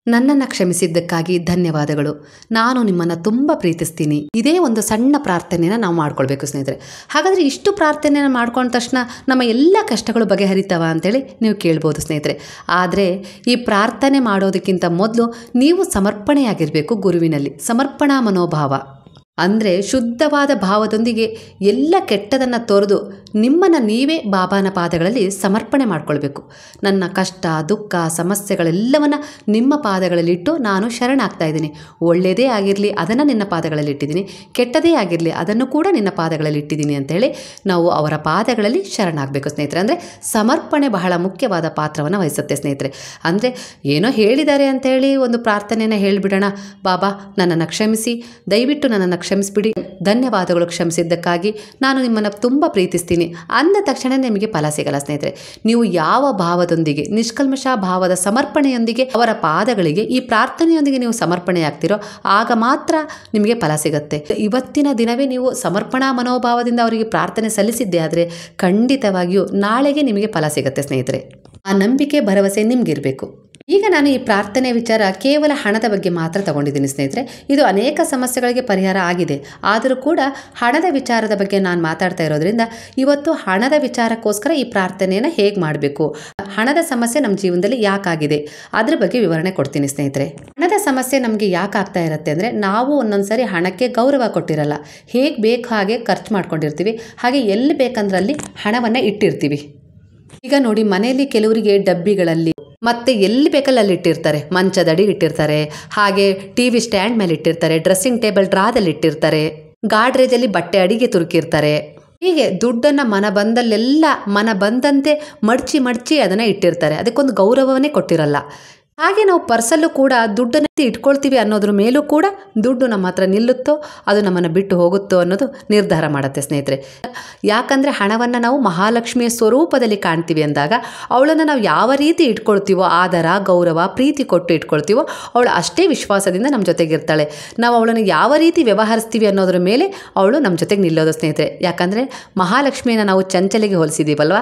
ನನ್ನನ್ನು ಕ್ಷಮಿಸಿದ್ದಕ್ಕಾಗಿ ಧನ್ಯವಾದಗಳು, ನಾನು ನಿಮ್ಮನ್ನು ತುಂಬ ಪ್ರೀತಿಸ್ತೀನಿ. ಇದೇ ಒಂದು ಸಣ್ಣ ಪ್ರಾರ್ಥನೆಯನ್ನು ನಾವು ಮಾಡ್ಕೊಳ್ಬೇಕು ಸ್ನೇಹಿತರೆ. ಹಾಗಾದರೆ ಇಷ್ಟು ಪ್ರಾರ್ಥನೆಯನ್ನು ಮಾಡ್ಕೊಂಡ ತಕ್ಷಣ ನಮ್ಮ ಎಲ್ಲ ಕಷ್ಟಗಳು ಬಗೆಹರಿತಾವ ಅಂತೇಳಿ ನೀವು ಕೇಳ್ಬೋದು ಸ್ನೇಹಿತರೆ. ಆದರೆ ಈ ಪ್ರಾರ್ಥನೆ ಮಾಡೋದಕ್ಕಿಂತ ಮೊದಲು ನೀವು ಸಮರ್ಪಣೆಯಾಗಿರಬೇಕು ಗುರುವಿನಲ್ಲಿ. ಸಮರ್ಪಣಾ ಮನೋಭಾವ ಅಂದರೆ ಶುದ್ಧವಾದ ಭಾವದೊಂದಿಗೆ ಎಲ್ಲ ಕೆಟ್ಟದನ್ನು ತೊರೆದು ನಿಮ್ಮನ್ನು ನೀವೇ ಬಾಬಾನ ಪಾದಗಳಲ್ಲಿ ಸಮರ್ಪಣೆ ಮಾಡ್ಕೊಳ್ಬೇಕು. ನನ್ನ ಕಷ್ಟ ದುಃಖ ಸಮಸ್ಯೆಗಳೆಲ್ಲವನ್ನು ನಿಮ್ಮ ಪಾದಗಳಲ್ಲಿಟ್ಟು ನಾನು ಶರಣಾಗ್ತಾ ಇದ್ದೀನಿ. ಒಳ್ಳೆಯದೇ ಆಗಿರಲಿ ಅದನ್ನು ನಿನ್ನ ಪಾದಗಳಲ್ಲಿ ಇಟ್ಟಿದ್ದೀನಿ, ಕೆಟ್ಟದೇ ಆಗಿರಲಿ ಅದನ್ನು ಕೂಡ ನಿನ್ನ ಪಾದಗಳಲ್ಲಿ ಇಟ್ಟಿದ್ದೀನಿ ಅಂತೇಳಿ ನಾವು ಅವರ ಪಾದಗಳಲ್ಲಿ ಶರಣಾಗಬೇಕು ಸ್ನೇಹಿತರೆ. ಅಂದರೆ ಸಮರ್ಪಣೆ ಬಹಳ ಮುಖ್ಯವಾದ ಪಾತ್ರವನ್ನು ವಹಿಸುತ್ತೆ ಸ್ನೇಹಿತರೆ. ಅಂದರೆ ಏನೋ ಹೇಳಿದ್ದಾರೆ ಅಂಥೇಳಿ ಒಂದು ಪ್ರಾರ್ಥನೆಯನ್ನು ಹೇಳಿಬಿಡೋಣ, ಬಾಬಾ ನನ್ನನ್ನು ಕ್ಷಮಿಸಿ, ದಯವಿಟ್ಟು ನನ್ನನ್ನು ಕ್ಷಮಿಸಿಬಿಡಿ, ಧನ್ಯವಾದಗಳು ಕ್ಷಮಿಸಿದ್ದಕ್ಕಾಗಿ, ನಾನು ನಿಮ್ಮನ್ನು ತುಂಬ ಪ್ರೀತಿಸ್ತೀನಿ ಅಂದ ತಕ್ಷಣ ನಿಮಗೆ ಫಲ ಸಿಗಲ್ಲ ಸ್ನೇಹಿತರೆ. ನೀವು ಯಾವ ಭಾವದೊಂದಿಗೆ, ನಿಷ್ಕಲ್ಮಶ ಭಾವದ ಸಮರ್ಪಣೆಯೊಂದಿಗೆ ಅವರ ಪಾದಗಳಿಗೆ ಈ ಪ್ರಾರ್ಥನೆಯೊಂದಿಗೆ ನೀವು ಸಮರ್ಪಣೆಯಾಗ್ತಿರೋ ಆಗ ಮಾತ್ರ ನಿಮಗೆ ಫಲ ಸಿಗುತ್ತೆ. ಇವತ್ತಿನ ದಿನವೇ ನೀವು ಸಮರ್ಪಣಾ ಮನೋಭಾವದಿಂದ ಅವರಿಗೆ ಪ್ರಾರ್ಥನೆ ಸಲ್ಲಿಸಿದ್ದೇ ಆದರೆ ಖಂಡಿತವಾಗಿಯೂ ನಾಳೆಗೆ ನಿಮಗೆ ಫಲ ಸಿಗುತ್ತೆ ಸ್ನೇಹಿತರೆ. ಆ ನಂಬಿಕೆ ಭರವಸೆ ನಿಮಗಿರಬೇಕು. ಈಗ ನಾನು ಈ ಪ್ರಾರ್ಥನೆ ವಿಚಾರ ಕೇವಲ ಹಣದ ಬಗ್ಗೆ ಮಾತ್ರ ತಗೊಂಡಿದ್ದೀನಿ ಸ್ನೇಹಿತರೆ. ಇದು ಅನೇಕ ಸಮಸ್ಯೆಗಳಿಗೆ ಪರಿಹಾರ ಆಗಿದೆ. ಆದರೂ ಕೂಡ ಹಣದ ವಿಚಾರದ ಬಗ್ಗೆ ನಾನು ಮಾತಾಡ್ತಾ ಇರೋದ್ರಿಂದ ಇವತ್ತು ಹಣದ ವಿಚಾರಕ್ಕೋಸ್ಕರ ಈ ಪ್ರಾರ್ಥನೆಯನ್ನು ಹೇಗೆ ಮಾಡಬೇಕು, ಹಣದ ಸಮಸ್ಯೆ ನಮ್ಮ ಜೀವನದಲ್ಲಿ ಯಾಕಾಗಿದೆ ಅದ್ರ ಬಗ್ಗೆ ವಿವರಣೆ ಕೊಡ್ತೀನಿ ಸ್ನೇಹಿತರೆ. ಹಣದ ಸಮಸ್ಯೆ ನಮಗೆ ಯಾಕೆ ಆಗ್ತಾ ಇರುತ್ತೆ ಅಂದರೆ, ನಾವು ಒಂದೊಂದ್ಸರಿ ಹಣಕ್ಕೆ ಗೌರವ ಕೊಟ್ಟಿರಲ್ಲ. ಹೇಗೆ ಬೇಕು ಹಾಗೆ ಖರ್ಚು ಮಾಡ್ಕೊಂಡಿರ್ತೀವಿ, ಹಾಗೆ ಎಲ್ಲಿ ಬೇಕಂದ್ರಲ್ಲಿ ಹಣವನ್ನು ಇಟ್ಟಿರ್ತೀವಿ. ಈಗ ನೋಡಿ, ಮನೆಯಲ್ಲಿ ಕೆಲವರಿಗೆ ಡಬ್ಬಿಗಳಲ್ಲಿ ಮತ್ತೆ ಎಲ್ಲಿ ಬೇಕಲ್ಲಿ ಅಲ್ಲಿ ಇಟ್ಟಿರ್ತಾರೆ. ಮಂಚದಡಿ ಇಟ್ಟಿರ್ತಾರೆ, ಹಾಗೆ ಟಿವಿ ಸ್ಟ್ಯಾಂಡ್ ಮೇಲೆ ಇಟ್ಟಿರ್ತಾರೆ, ಡ್ರೆಸ್ಸಿಂಗ್ ಟೇಬಲ್ ಡ್ರಾದಲ್ಲಿ ಇಟ್ಟಿರ್ತಾರೆ, ಗಾಡ್ರೇಜಲ್ಲಿ ಬಟ್ಟೆ ಅಡಿಗೆ ತುರುಕಿರ್ತಾರೆ. ಹೀಗೆ ದುಡ್ಡನ್ನು ಮನ ಬಂದಂತೆ ಮಡ್ಚಿ ಅದನ್ನು ಇಟ್ಟಿರ್ತಾರೆ. ಅದಕ್ಕೊಂದು ಗೌರವವನ್ನೇ ಕೊಟ್ಟಿರಲ್ಲ. ಹಾಗೆ ನಾವು ಪರ್ಸಲ್ಲೂ ಕೂಡ ದುಡ್ಡನ್ನು ಇಟ್ಕೊಳ್ತೀವಿ ಅನ್ನೋದ್ರ ಮೇಲೂ ಕೂಡ ದುಡ್ಡು ನಮ್ಮ ಹತ್ರ ನಿಲ್ಲುತ್ತೋ ಅದು ನಮ್ಮನ್ನು ಬಿಟ್ಟು ಹೋಗುತ್ತೋ ಅನ್ನೋದು ನಿರ್ಧಾರ ಮಾಡುತ್ತೆ ಸ್ನೇಹಿತರೆ. ಯಾಕಂದರೆ ಹಣವನ್ನು ನಾವು ಮಹಾಲಕ್ಷ್ಮಿಯ ಸ್ವರೂಪದಲ್ಲಿ ಕಾಣ್ತೀವಿ ಅಂದಾಗ ಅವಳನ್ನು ನಾವು ಯಾವ ರೀತಿ ಇಟ್ಕೊಳ್ತೀವೋ, ಆದರ, ಗೌರವ, ಪ್ರೀತಿ ಕೊಟ್ಟು ಇಟ್ಕೊಳ್ತೀವೋ ಅವಳು ಅಷ್ಟೇ ವಿಶ್ವಾಸದಿಂದ ನಮ್ಮ ಜೊತೆಗಿರ್ತಾಳೆ. ನಾವು ಅವಳನ್ನು ಯಾವ ರೀತಿ ವ್ಯವಹರಿಸ್ತೀವಿ ಅನ್ನೋದ್ರ ಮೇಲೆ ಅವಳು ನಮ್ಮ ಜೊತೆಗೆ ನಿಲ್ಲೋದು ಸ್ನೇಹಿತರೆ. ಯಾಕಂದರೆ ಮಹಾಲಕ್ಷ್ಮಿಯನ್ನು ನಾವು ಚಂಚಲೆಗೆ ಹೋಲಿಸಿದ್ದೀವಲ್ವ,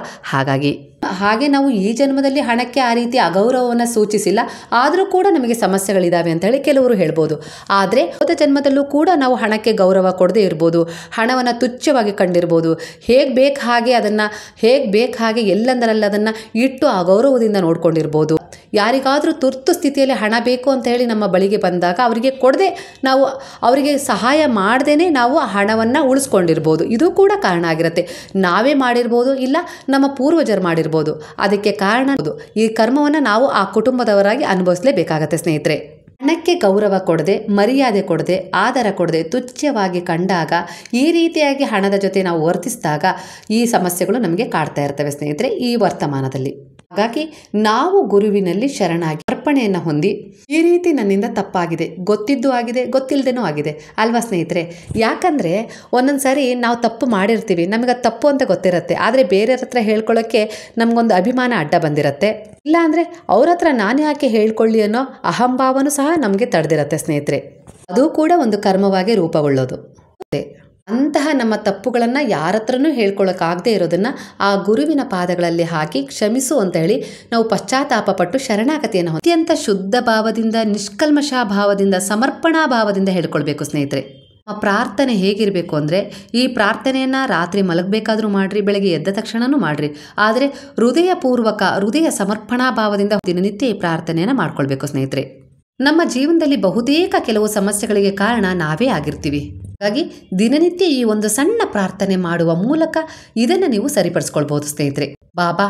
ಹಾಗೆ ನಾವು ಈ ಜನ್ಮದಲ್ಲಿ ಹಣಕ್ಕೆ ಆ ರೀತಿ ಅಗೌರವವನ್ನು ಸೂಚಿಸಿಲ್ಲ. ಆದರೂ ಕೂಡ ನಮಗೆ ಸಮಸ್ಯೆಗಳಿದ್ದಾವೆ ಅಂತ ಹೇಳಿ ಕೆಲವರು ಹೇಳ್ಬೋದು. ಆದರೆ ಹೋದ ಜನ್ಮದಲ್ಲೂ ಕೂಡ ನಾವು ಹಣಕ್ಕೆ ಗೌರವ ಕೊಡದೇ ಇರ್ಬೋದು, ಹಣವನ್ನು ತುಚ್ಛವಾಗಿ ಕಂಡಿರ್ಬೋದು. ಹೇಗೆ ಬೇಕು ಹಾಗೆ ಎಲ್ಲಂದರಲ್ಲಿ ಅದನ್ನು ಇಟ್ಟು ಅಗೌರವದಿಂದ ನೋಡ್ಕೊಂಡಿರ್ಬೋದು. ಯಾರಿಗಾದರೂ ತುರ್ತು ಸ್ಥಿತಿಯಲ್ಲಿ ಹಣ ಬೇಕು ಅಂತ ಹೇಳಿ ನಮ್ಮ ಬಳಿಗೆ ಬಂದಾಗ ಅವರಿಗೆ ಕೊಡದೆ, ನಾವು ಅವರಿಗೆ ಸಹಾಯ ಮಾಡ್ದೇ ನಾವು ಆ ಹಣವನ್ನು ಉಳಿಸ್ಕೊಂಡಿರ್ಬೋದು. ಇದು ಕೂಡ ಕಾರಣ ಆಗಿರುತ್ತೆ. ನಾವೇ ಮಾಡಿರ್ಬೋದು, ಇಲ್ಲ ನಮ್ಮ ಪೂರ್ವಜರು ಮಾಡಿರ್ಬೋದು. ಅದಕ್ಕೆ ಕಾರಣ ಈ ಕರ್ಮವನ್ನು ನಾವು ಆ ಕುಟುಂಬದವರಾಗಿ ಅನುಭವಿಸಲೇಬೇಕಾಗತ್ತೆ ಸ್ನೇಹಿತರೆ. ಹಣಕ್ಕೆ ಗೌರವ ಕೊಡದೆ, ಮರ್ಯಾದೆ ಕೊಡದೆ, ಆದರ ಕೊಡದೆ, ತುಚ್ಛವಾಗಿ ಕಂಡಾಗ, ಈ ರೀತಿಯಾಗಿ ಹಣದ ಜೊತೆ ನಾವು ವರ್ತಿಸಿದಾಗ ಈ ಸಮಸ್ಯೆಗಳು ನಮಗೆ ಕಾಡ್ತಾ ಇರ್ತವೆ ಸ್ನೇಹಿತರೆ ಈ ವರ್ತಮಾನದಲ್ಲಿ. ಹಾಗಾಗಿ ನಾವು ಗುರುವಿನಲ್ಲಿ ಶರಣಾಗಿ ಅರ್ಪಣೆಯನ್ನು ಹೊಂದಿ, ಈ ರೀತಿ ನನ್ನಿಂದ ತಪ್ಪಾಗಿದೆ, ಗೊತ್ತಿದ್ದು ಆಗಿದೆ, ಗೊತ್ತಿಲ್ಲದೇನೂ ಆಗಿದೆ ಅಲ್ವಾ ಸ್ನೇಹಿತರೆ. ಯಾಕಂದರೆ ಒಂದೊಂದು ಸಾರಿ ನಾವು ತಪ್ಪು ಮಾಡಿರ್ತೀವಿ, ನಮಗೆ ಅದು ತಪ್ಪು ಅಂತ ಗೊತ್ತಿರುತ್ತೆ. ಆದರೆ ಬೇರೆಯವ್ರ ಹತ್ರ ಹೇಳ್ಕೊಳ್ಳೋಕ್ಕೆ ನಮಗೊಂದು ಅಭಿಮಾನ ಅಡ್ಡ ಬಂದಿರುತ್ತೆ. ಇಲ್ಲ ಅಂದರೆ ಅವ್ರ ಹತ್ರ ನಾನು ಯಾಕೆ ಹೇಳ್ಕೊಳ್ಳಿ ಅನ್ನೋ ಅಹಂಭಾವನೂ ಸಹ ನಮಗೆ ತಡೆದಿರುತ್ತೆ ಸ್ನೇಹಿತರೆ. ಅದು ಕೂಡ ಒಂದು ಕರ್ಮವಾಗಿ ರೂಪುಗೊಳ್ಳೋದು. ಅಂತಹ ನಮ್ಮ ತಪ್ಪುಗಳನ್ನು ಯಾರ ಹತ್ರನೂ ಹೇಳ್ಕೊಳ್ಳೋಕ್ಕಾಗದೇ ಇರೋದನ್ನು ಆ ಗುರುವಿನ ಪಾದಗಳಲ್ಲಿ ಹಾಕಿ ಕ್ಷಮಿಸು ಅಂತ ಹೇಳಿ ನಾವು ಪಶ್ಚಾತ್ತಾಪ ಪಟ್ಟು ಶರಣಾಗತಿಯನ್ನು ಅತ್ಯಂತ ಶುದ್ಧ ಭಾವದಿಂದ, ನಿಷ್ಕಲ್ಮಶ ಭಾವದಿಂದ, ಸಮರ್ಪಣಾ ಭಾವದಿಂದ ಹೇಳ್ಕೊಳ್ಬೇಕು ಸ್ನೇಹಿತರೆ. ಪ್ರಾರ್ಥನೆ ಹೇಗಿರಬೇಕು ಅಂದರೆ, ಈ ಪ್ರಾರ್ಥನೆಯನ್ನು ರಾತ್ರಿ ಮಲಗಬೇಕಾದ್ರೂ ಮಾಡಿರಿ, ಬೆಳಗ್ಗೆ ಎದ್ದ ತಕ್ಷಣವೂ ಮಾಡಿರಿ. ಆದರೆ ಹೃದಯ ಸಮರ್ಪಣಾ ಭಾವದಿಂದ ದಿನನಿತ್ಯ ಈ ಪ್ರಾರ್ಥನೆಯನ್ನು ಮಾಡ್ಕೊಳ್ಬೇಕು ಸ್ನೇಹಿತರೆ. ನಮ್ಮ ಜೀವನದಲ್ಲಿ ಬಹುತೇಕ ಕೆಲವು ಸಮಸ್ಯೆಗಳಿಗೆ ಕಾರಣ ನಾವೇ ಆಗಿರ್ತೀವಿ. ಹಾಗಾಗಿ ದಿನನಿತ್ಯ ಈ ಒಂದು ಸಣ್ಣ ಪ್ರಾರ್ಥನೆ ಮಾಡುವ ಮೂಲಕ ಇದನ್ನು ನೀವು ಸರಿಪಡಿಸ್ಕೊಳ್ಬಹುದು ಸ್ನೇಹಿತರೆ. ಬಾಬಾ,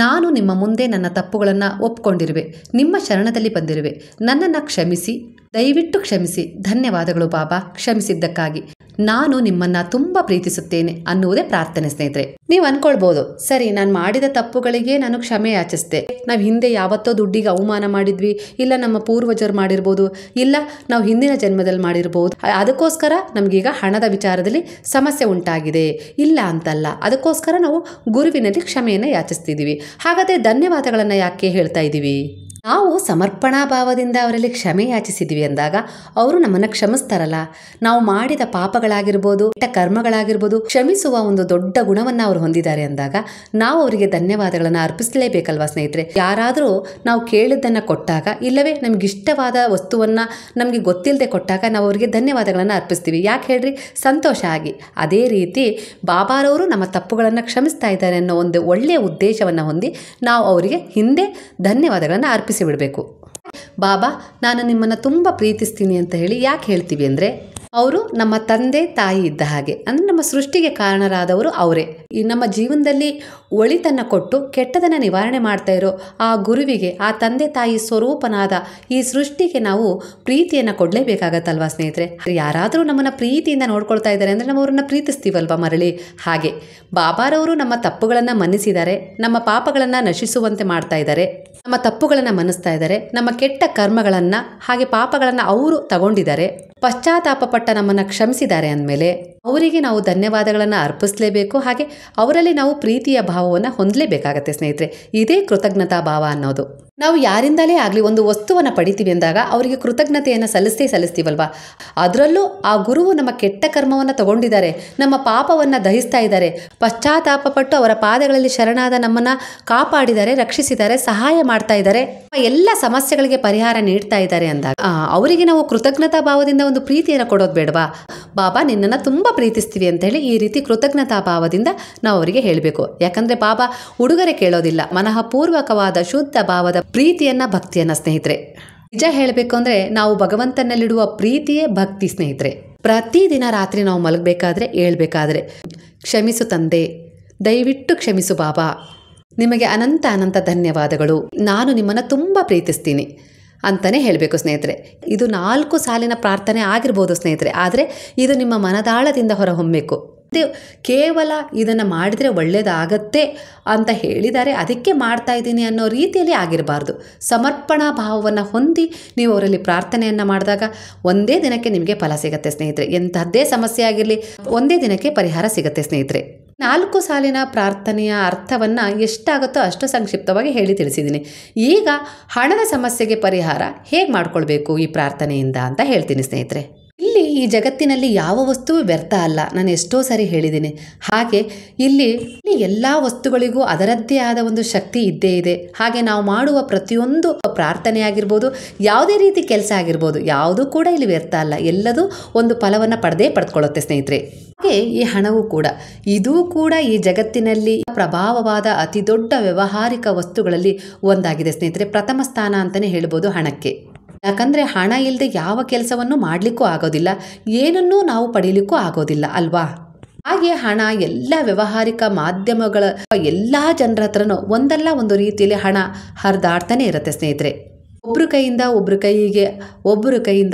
ನಾನು ನಿಮ್ಮ ಮುಂದೆ ನನ್ನ ತಪ್ಪುಗಳನ್ನು ಒಪ್ಕೊಂಡಿರುವೆ, ನಿಮ್ಮ ಶರಣದಲ್ಲಿ ಬಂದಿರುವೆ, ನನ್ನನ್ನು ಕ್ಷಮಿಸಿ, ದಯವಿಟ್ಟು ಕ್ಷಮಿಸಿ. ಧನ್ಯವಾದಗಳು ಬಾಬಾ, ಕ್ಷಮಿಸಿದ್ದಕ್ಕಾಗಿ. ನಾನು ನಿಮ್ಮನ್ನ ತುಂಬ ಪ್ರೀತಿಸುತ್ತೇನೆ ಅನ್ನುವುದೇ ಪ್ರಾರ್ಥನೆ ಸ್ನೇಹಿತರೆ. ನೀವು ಅನ್ಕೊಳ್ಬೋದು, ಸರಿ ನಾನು ಮಾಡಿದ ತಪ್ಪುಗಳಿಗೆ ನಾನು ಕ್ಷಮೆ ಯಾಚಿಸ್ದೆ, ನಾವು ಹಿಂದೆ ಯಾವತ್ತೋ ದುಡ್ಡಿಗೆ ಅವಮಾನ ಮಾಡಿದ್ವಿ, ಇಲ್ಲ ನಮ್ಮ ಪೂರ್ವಜರು ಮಾಡಿರ್ಬೋದು, ಇಲ್ಲ ನಾವು ಹಿಂದಿನ ಜನ್ಮದಲ್ಲಿ ಮಾಡಿರ್ಬೋದು, ಅದಕ್ಕೋಸ್ಕರ ನಮಗೀಗ ಹಣದ ವಿಚಾರದಲ್ಲಿ ಸಮಸ್ಯೆ ಉಂಟಾಗಿದೆ, ಇಲ್ಲ ಅಂತಲ್ಲ, ಅದಕ್ಕೋಸ್ಕರ ನಾವು ಗುರುವಿನಲ್ಲಿ ಕ್ಷಮೆಯನ್ನು ಯಾಚಿಸ್ತಿದ್ದೀವಿ. ಹಾಗಾದರೆ ಧನ್ಯವಾದಗಳನ್ನು ಯಾಕೆ ಹೇಳ್ತಾ ಇದ್ದೀವಿ? ನಾವು ಸಮರ್ಪಣಾ ಭಾವದಿಂದ ಅವರಲ್ಲಿ ಕ್ಷಮೆ ಯಾಚಿಸಿದ್ವಿ ಅಂದಾಗ ಅವರು ನಮ್ಮನ್ನು ಕ್ಷಮಿಸ್ತಾರಲ್ಲ. ನಾವು ಮಾಡಿದ ಪಾಪಗಳಾಗಿರ್ಬೋದು, ಕೆಟ್ಟ ಕರ್ಮಗಳಾಗಿರ್ಬೋದು, ಕ್ಷಮಿಸುವ ಒಂದು ದೊಡ್ಡ ಗುಣವನ್ನು ಅವರು ಹೊಂದಿದ್ದಾರೆ ಅಂದಾಗ ನಾವು ಅವರಿಗೆ ಧನ್ಯವಾದಗಳನ್ನು ಅರ್ಪಿಸಲೇಬೇಕಲ್ವಾ ಸ್ನೇಹಿತರೆ. ಯಾರಾದರೂ ನಾವು ಕೇಳಿದ್ದನ್ನು ಕೊಟ್ಟಾಗ, ಇಲ್ಲವೇ ನಮಗಿಷ್ಟವಾದ ವಸ್ತುವನ್ನು ನಮಗೆ ಗೊತ್ತಿಲ್ಲದೆ ಕೊಟ್ಟಾಗ ನಾವು ಅವರಿಗೆ ಧನ್ಯವಾದಗಳನ್ನು ಅರ್ಪಿಸ್ತೀವಿ. ಯಾಕೆ ಹೇಳ್ರಿ? ಸಂತೋಷ ಆಗಿ. ಅದೇ ರೀತಿ ಬಾಬಾರವರು ನಮ್ಮ ತಪ್ಪುಗಳನ್ನು ಕ್ಷಮಿಸ್ತಾ ಇದ್ದಾರೆ ಅನ್ನೋ ಒಂದು ಒಳ್ಳೆಯ ಉದ್ದೇಶವನ್ನು ಹೊಂದಿ ನಾವು ಅವರಿಗೆ ಹಿಂದೆ ಧನ್ಯವಾದಗಳನ್ನು ಬಿಡಬೇಕು. ಬಾಬಾ, ನಾನು ನಿಮ್ಮನ್ನು ತುಂಬ ಪ್ರೀತಿಸ್ತೀನಿ ಅಂತ ಹೇಳಿ ಯಾಕೆ ಹೇಳ್ತೀವಿ ಅಂದರೆ, ಅವರು ನಮ್ಮ ತಂದೆ ತಾಯಿ ಇದ್ದ ಹಾಗೆ. ಅಂದರೆ ನಮ್ಮ ಸೃಷ್ಟಿಗೆ ಕಾರಣರಾದವರು ಅವರೇ. ಈ ನಮ್ಮ ಜೀವನದಲ್ಲಿ ಒಳಿತನ್ನು ಕೊಟ್ಟು ಕೆಟ್ಟದನ್ನು ನಿವಾರಣೆ ಮಾಡ್ತಾ ಇರೋ ಆ ಗುರುವಿಗೆ, ಆ ತಂದೆ ತಾಯಿ ಸ್ವರೂಪನಾದ ಈ ಸೃಷ್ಟಿಗೆ ನಾವು ಪ್ರೀತಿಯನ್ನು ಕೊಡಲೇಬೇಕಾಗತ್ತಲ್ವಾ ಸ್ನೇಹಿತರೆ. ಯಾರಾದರೂ ನಮ್ಮನ್ನು ಪ್ರೀತಿಯಿಂದ ನೋಡ್ಕೊಳ್ತಾ ಇದ್ದಾರೆ ಅಂದರೆ ನಾವು ಅವ್ರನ್ನ ಪ್ರೀತಿಸ್ತೀವಲ್ವ ಮರಳಿ. ಹಾಗೆ ಬಾಬಾರವರು ನಮ್ಮ ತಪ್ಪುಗಳನ್ನು ಮನ್ನಿಸಿದ್ದಾರೆ, ನಮ್ಮ ಪಾಪಗಳನ್ನು ನಶಿಸುವಂತೆ ಮಾಡ್ತಾ ಇದ್ದಾರೆ, ನಮ್ಮ ತಪ್ಪುಗಳನ್ನು ಮನ್ನಿಸ್ತಾ ಇದ್ದಾರೆ, ನಮ್ಮ ಕೆಟ್ಟ ಕರ್ಮಗಳನ್ನು ಹಾಗೆ ಪಾಪಗಳನ್ನು ಅವರು ತಗೊಂಡಿದ್ದಾರೆ, ಪಶ್ಚಾತ್ತಾಪ ಪಟ್ಟ ನಮ್ಮನ್ನು ಕ್ಷಮಿಸಿದ್ದಾರೆ ಅಂದಮೇಲೆ ಅವರಿಗೆ ನಾವು ಧನ್ಯವಾದಗಳನ್ನು ಅರ್ಪಿಸಲೇಬೇಕು. ಹಾಗೆ ಅವರಲ್ಲಿ ನಾವು ಪ್ರೀತಿಯ ಭಾವವನ್ನು ಹೊಂದಲೇಬೇಕಾಗತ್ತೆ ಸ್ನೇಹಿತರೆ. ಇದೇ ಕೃತಜ್ಞತಾ ಭಾವ ಅನ್ನೋದು. ನಾವು ಯಾರಿಂದಲೇ ಆಗಲಿ ಒಂದು ವಸ್ತುವನ್ನು ಪಡಿತೀವಿ ಅಂದಾಗ ಅವರಿಗೆ ಕೃತಜ್ಞತೆಯನ್ನು ಸಲ್ಲಿಸ್ತೀವಲ್ವಾ. ಅದರಲ್ಲೂ ಆ ಗುರುವು ನಮ್ಮ ಕೆಟ್ಟ ಕರ್ಮವನ್ನು ತಗೊಂಡಿದ್ದಾರೆ, ನಮ್ಮ ಪಾಪವನ್ನು ದಹಿಸ್ತಾ ಇದ್ದಾರೆ, ಪಶ್ಚಾತ್ತಾಪ ಪಟ್ಟು ಅವರ ಪಾದಗಳಲ್ಲಿ ಶರಣಾದ ನಮ್ಮನ್ನು ಕಾಪಾಡಿದ್ದಾರೆ, ರಕ್ಷಿಸಿದ್ದಾರೆ, ಸಹಾಯ ಮಾಡ್ತಾ ಇದ್ದಾರೆ, ಎಲ್ಲ ಸಮಸ್ಯೆಗಳಿಗೆ ಪರಿಹಾರ ನೀಡ್ತಾ ಇದ್ದಾರೆ ಅಂದಾಗ ಅವರಿಗೆ ನಾವು ಕೃತಜ್ಞತಾ ಭಾವದಿಂದ ಒಂದು ಪ್ರೀತಿಯನ್ನು ಕೊಡೋದು ಬೇಡವಾ? ಬಾಬಾ ನಿನ್ನನ್ನು ತುಂಬ ಪ್ರೀತಿಸ್ತೀವಿ ಅಂತ ಹೇಳಿ ಈ ರೀತಿ ಕೃತಜ್ಞತಾ ಭಾವದಿಂದ ನಾವು ಅವರಿಗೆ ಹೇಳಬೇಕು. ಯಾಕಂದರೆ ಬಾಬಾ ಉಡುಗೊರೆ ಕೇಳೋದಿಲ್ಲ, ಮನಃಪೂರ್ವಕವಾದ ಶುದ್ಧ ಭಾವದ ಪ್ರೀತಿಯನ್ನ, ಭಕ್ತಿಯನ್ನ ಸ್ನೇಹಿತರೆ. ನಿಜ ಹೇಳಬೇಕು ಅಂದರೆ ನಾವು ಭಗವಂತನಲ್ಲಿಡುವ ಪ್ರೀತಿಯೇ ಭಕ್ತಿ ಸ್ನೇಹಿತರೆ. ಪ್ರತಿದಿನ ರಾತ್ರಿ ನಾವು ಮಲಗಬೇಕಾದ್ರೆ ಹೇಳ್ಬೇಕಾದ್ರೆ, ಕ್ಷಮಿಸು ತಂದೆ, ದಯವಿಟ್ಟು ಕ್ಷಮಿಸು ಬಾಬಾ, ನಿಮಗೆ ಅನಂತ ಅನಂತ ಧನ್ಯವಾದಗಳು, ನಾನು ನಿಮ್ಮನ್ನು ತುಂಬ ಪ್ರೀತಿಸ್ತೀನಿ ಅಂತಲೇ ಹೇಳಬೇಕು ಸ್ನೇಹಿತರೆ. ಇದು 4 ಸಾಲಿನ ಪ್ರಾರ್ಥನೆ ಆಗಿರ್ಬೋದು ಸ್ನೇಹಿತರೆ, ಆದರೆ ಇದು ನಿಮ್ಮ ಮನದಾಳದಿಂದ ಹೊರಹೊಮ್ಮಬೇಕು. ಕೇವಲ ಇದನ್ನು ಮಾಡಿದರೆ ಒಳ್ಳೆಯದಾಗತ್ತೆ ಅಂತ ಹೇಳಿದ್ದಾರೆ ಅದಕ್ಕೆ ಮಾಡ್ತಾ ಇದ್ದೀನಿ ಅನ್ನೋ ರೀತಿಯಲ್ಲಿ ಆಗಿರಬಾರ್ದು. ಸಮರ್ಪಣಾ ಭಾವವನ್ನು ಹೊಂದಿ ನೀವು ಅವರಲ್ಲಿ ಪ್ರಾರ್ಥನೆಯನ್ನು ಮಾಡಿದಾಗ ಒಂದೇ ದಿನಕ್ಕೆ ನಿಮಗೆ ಫಲ ಸಿಗುತ್ತೆ ಸ್ನೇಹಿತರೆ. ಎಂಥದ್ದೇ ಸಮಸ್ಯೆ ಆಗಿರಲಿ ಒಂದೇ ದಿನಕ್ಕೆ ಪರಿಹಾರ ಸಿಗುತ್ತೆ ಸ್ನೇಹಿತರೆ. 4 ಸಾಲಿನ ಪ್ರಾರ್ಥನೆಯ ಅರ್ಥವನ್ನು ಎಷ್ಟಾಗುತ್ತೋ ಅಷ್ಟು ಸಂಕ್ಷಿಪ್ತವಾಗಿ ಹೇಳಿ ತಿಳಿಸಿದ್ದೀನಿ. ಈಗ ಹಣದ ಸಮಸ್ಯೆಗೆ ಪರಿಹಾರ ಹೇಗೆ ಮಾಡ್ಕೊಳ್ಬೇಕು ಈ ಪ್ರಾರ್ಥನೆಯಿಂದ ಅಂತ ಹೇಳ್ತೀನಿ ಸ್ನೇಹಿತರೆ. ಇಲ್ಲಿ ಈ ಜಗತ್ತಿನಲ್ಲಿ ಯಾವ ವಸ್ತುವು ವ್ಯರ್ಥ ಅಲ್ಲ, ನಾನು ಎಷ್ಟೋ ಸರಿ ಹೇಳಿದ್ದೀನಿ. ಹಾಗೆ ಇಲ್ಲಿ ಎಲ್ಲ ವಸ್ತುಗಳಿಗೂ ಅದರದ್ದೇ ಆದ ಒಂದು ಶಕ್ತಿ ಇದ್ದೇ ಇದೆ. ಹಾಗೆ ನಾವು ಮಾಡುವ ಪ್ರತಿಯೊಂದು ಪ್ರಾರ್ಥನೆ ಆಗಿರ್ಬೋದು, ಯಾವುದೇ ರೀತಿ ಕೆಲಸ ಆಗಿರ್ಬೋದು, ಯಾವುದೂ ಕೂಡ ಇಲ್ಲಿ ವ್ಯರ್ಥ ಅಲ್ಲ, ಎಲ್ಲದೂ ಒಂದು ಫಲವನ್ನು ಪಡೆದುಕೊಳ್ಳುತ್ತೆ ಸ್ನೇಹಿತರೆ. ಹಾಗೆ ಈ ಹಣವೂ ಕೂಡ, ಇದೂ ಕೂಡ ಈ ಜಗತ್ತಿನಲ್ಲಿ ಪ್ರಭಾವವಾದ ಅತಿ ದೊಡ್ಡ ವ್ಯಾವಹಾರಿಕ ವಸ್ತುಗಳಲ್ಲಿ ಒಂದಾಗಿದೆ ಸ್ನೇಹಿತರೆ. ಪ್ರಥಮ ಸ್ಥಾನ ಅಂತಲೇ ಹೇಳ್ಬೋದು ಹಣಕ್ಕೆ. ಯಾಕಂದರೆ ಹಣ ಇಲ್ಲದೆ ಯಾವ ಕೆಲಸವನ್ನು ಮಾಡಲಿಕ್ಕೂ ಆಗೋದಿಲ್ಲ, ಏನನ್ನೂ ನಾವು ಪಡೀಲಿಕ್ಕೂ ಆಗೋದಿಲ್ಲ ಅಲ್ವಾ. ಹಾಗೆ ಹಣ ಎಲ್ಲ ವ್ಯಾವಹಾರಿಕ ಮಾಧ್ಯಮಗಳ ಎಲ್ಲ ಜನರ ಹತ್ರನೂ ಒಂದಲ್ಲ ಒಂದು ರೀತಿಯಲ್ಲಿ ಹಣ ಹರಿದಾಡ್ತಾನೆ ಇರುತ್ತೆ ಸ್ನೇಹಿತರೆ. ಒಬ್ಬರ ಕೈಯಿಂದ ಒಬ್ಬರ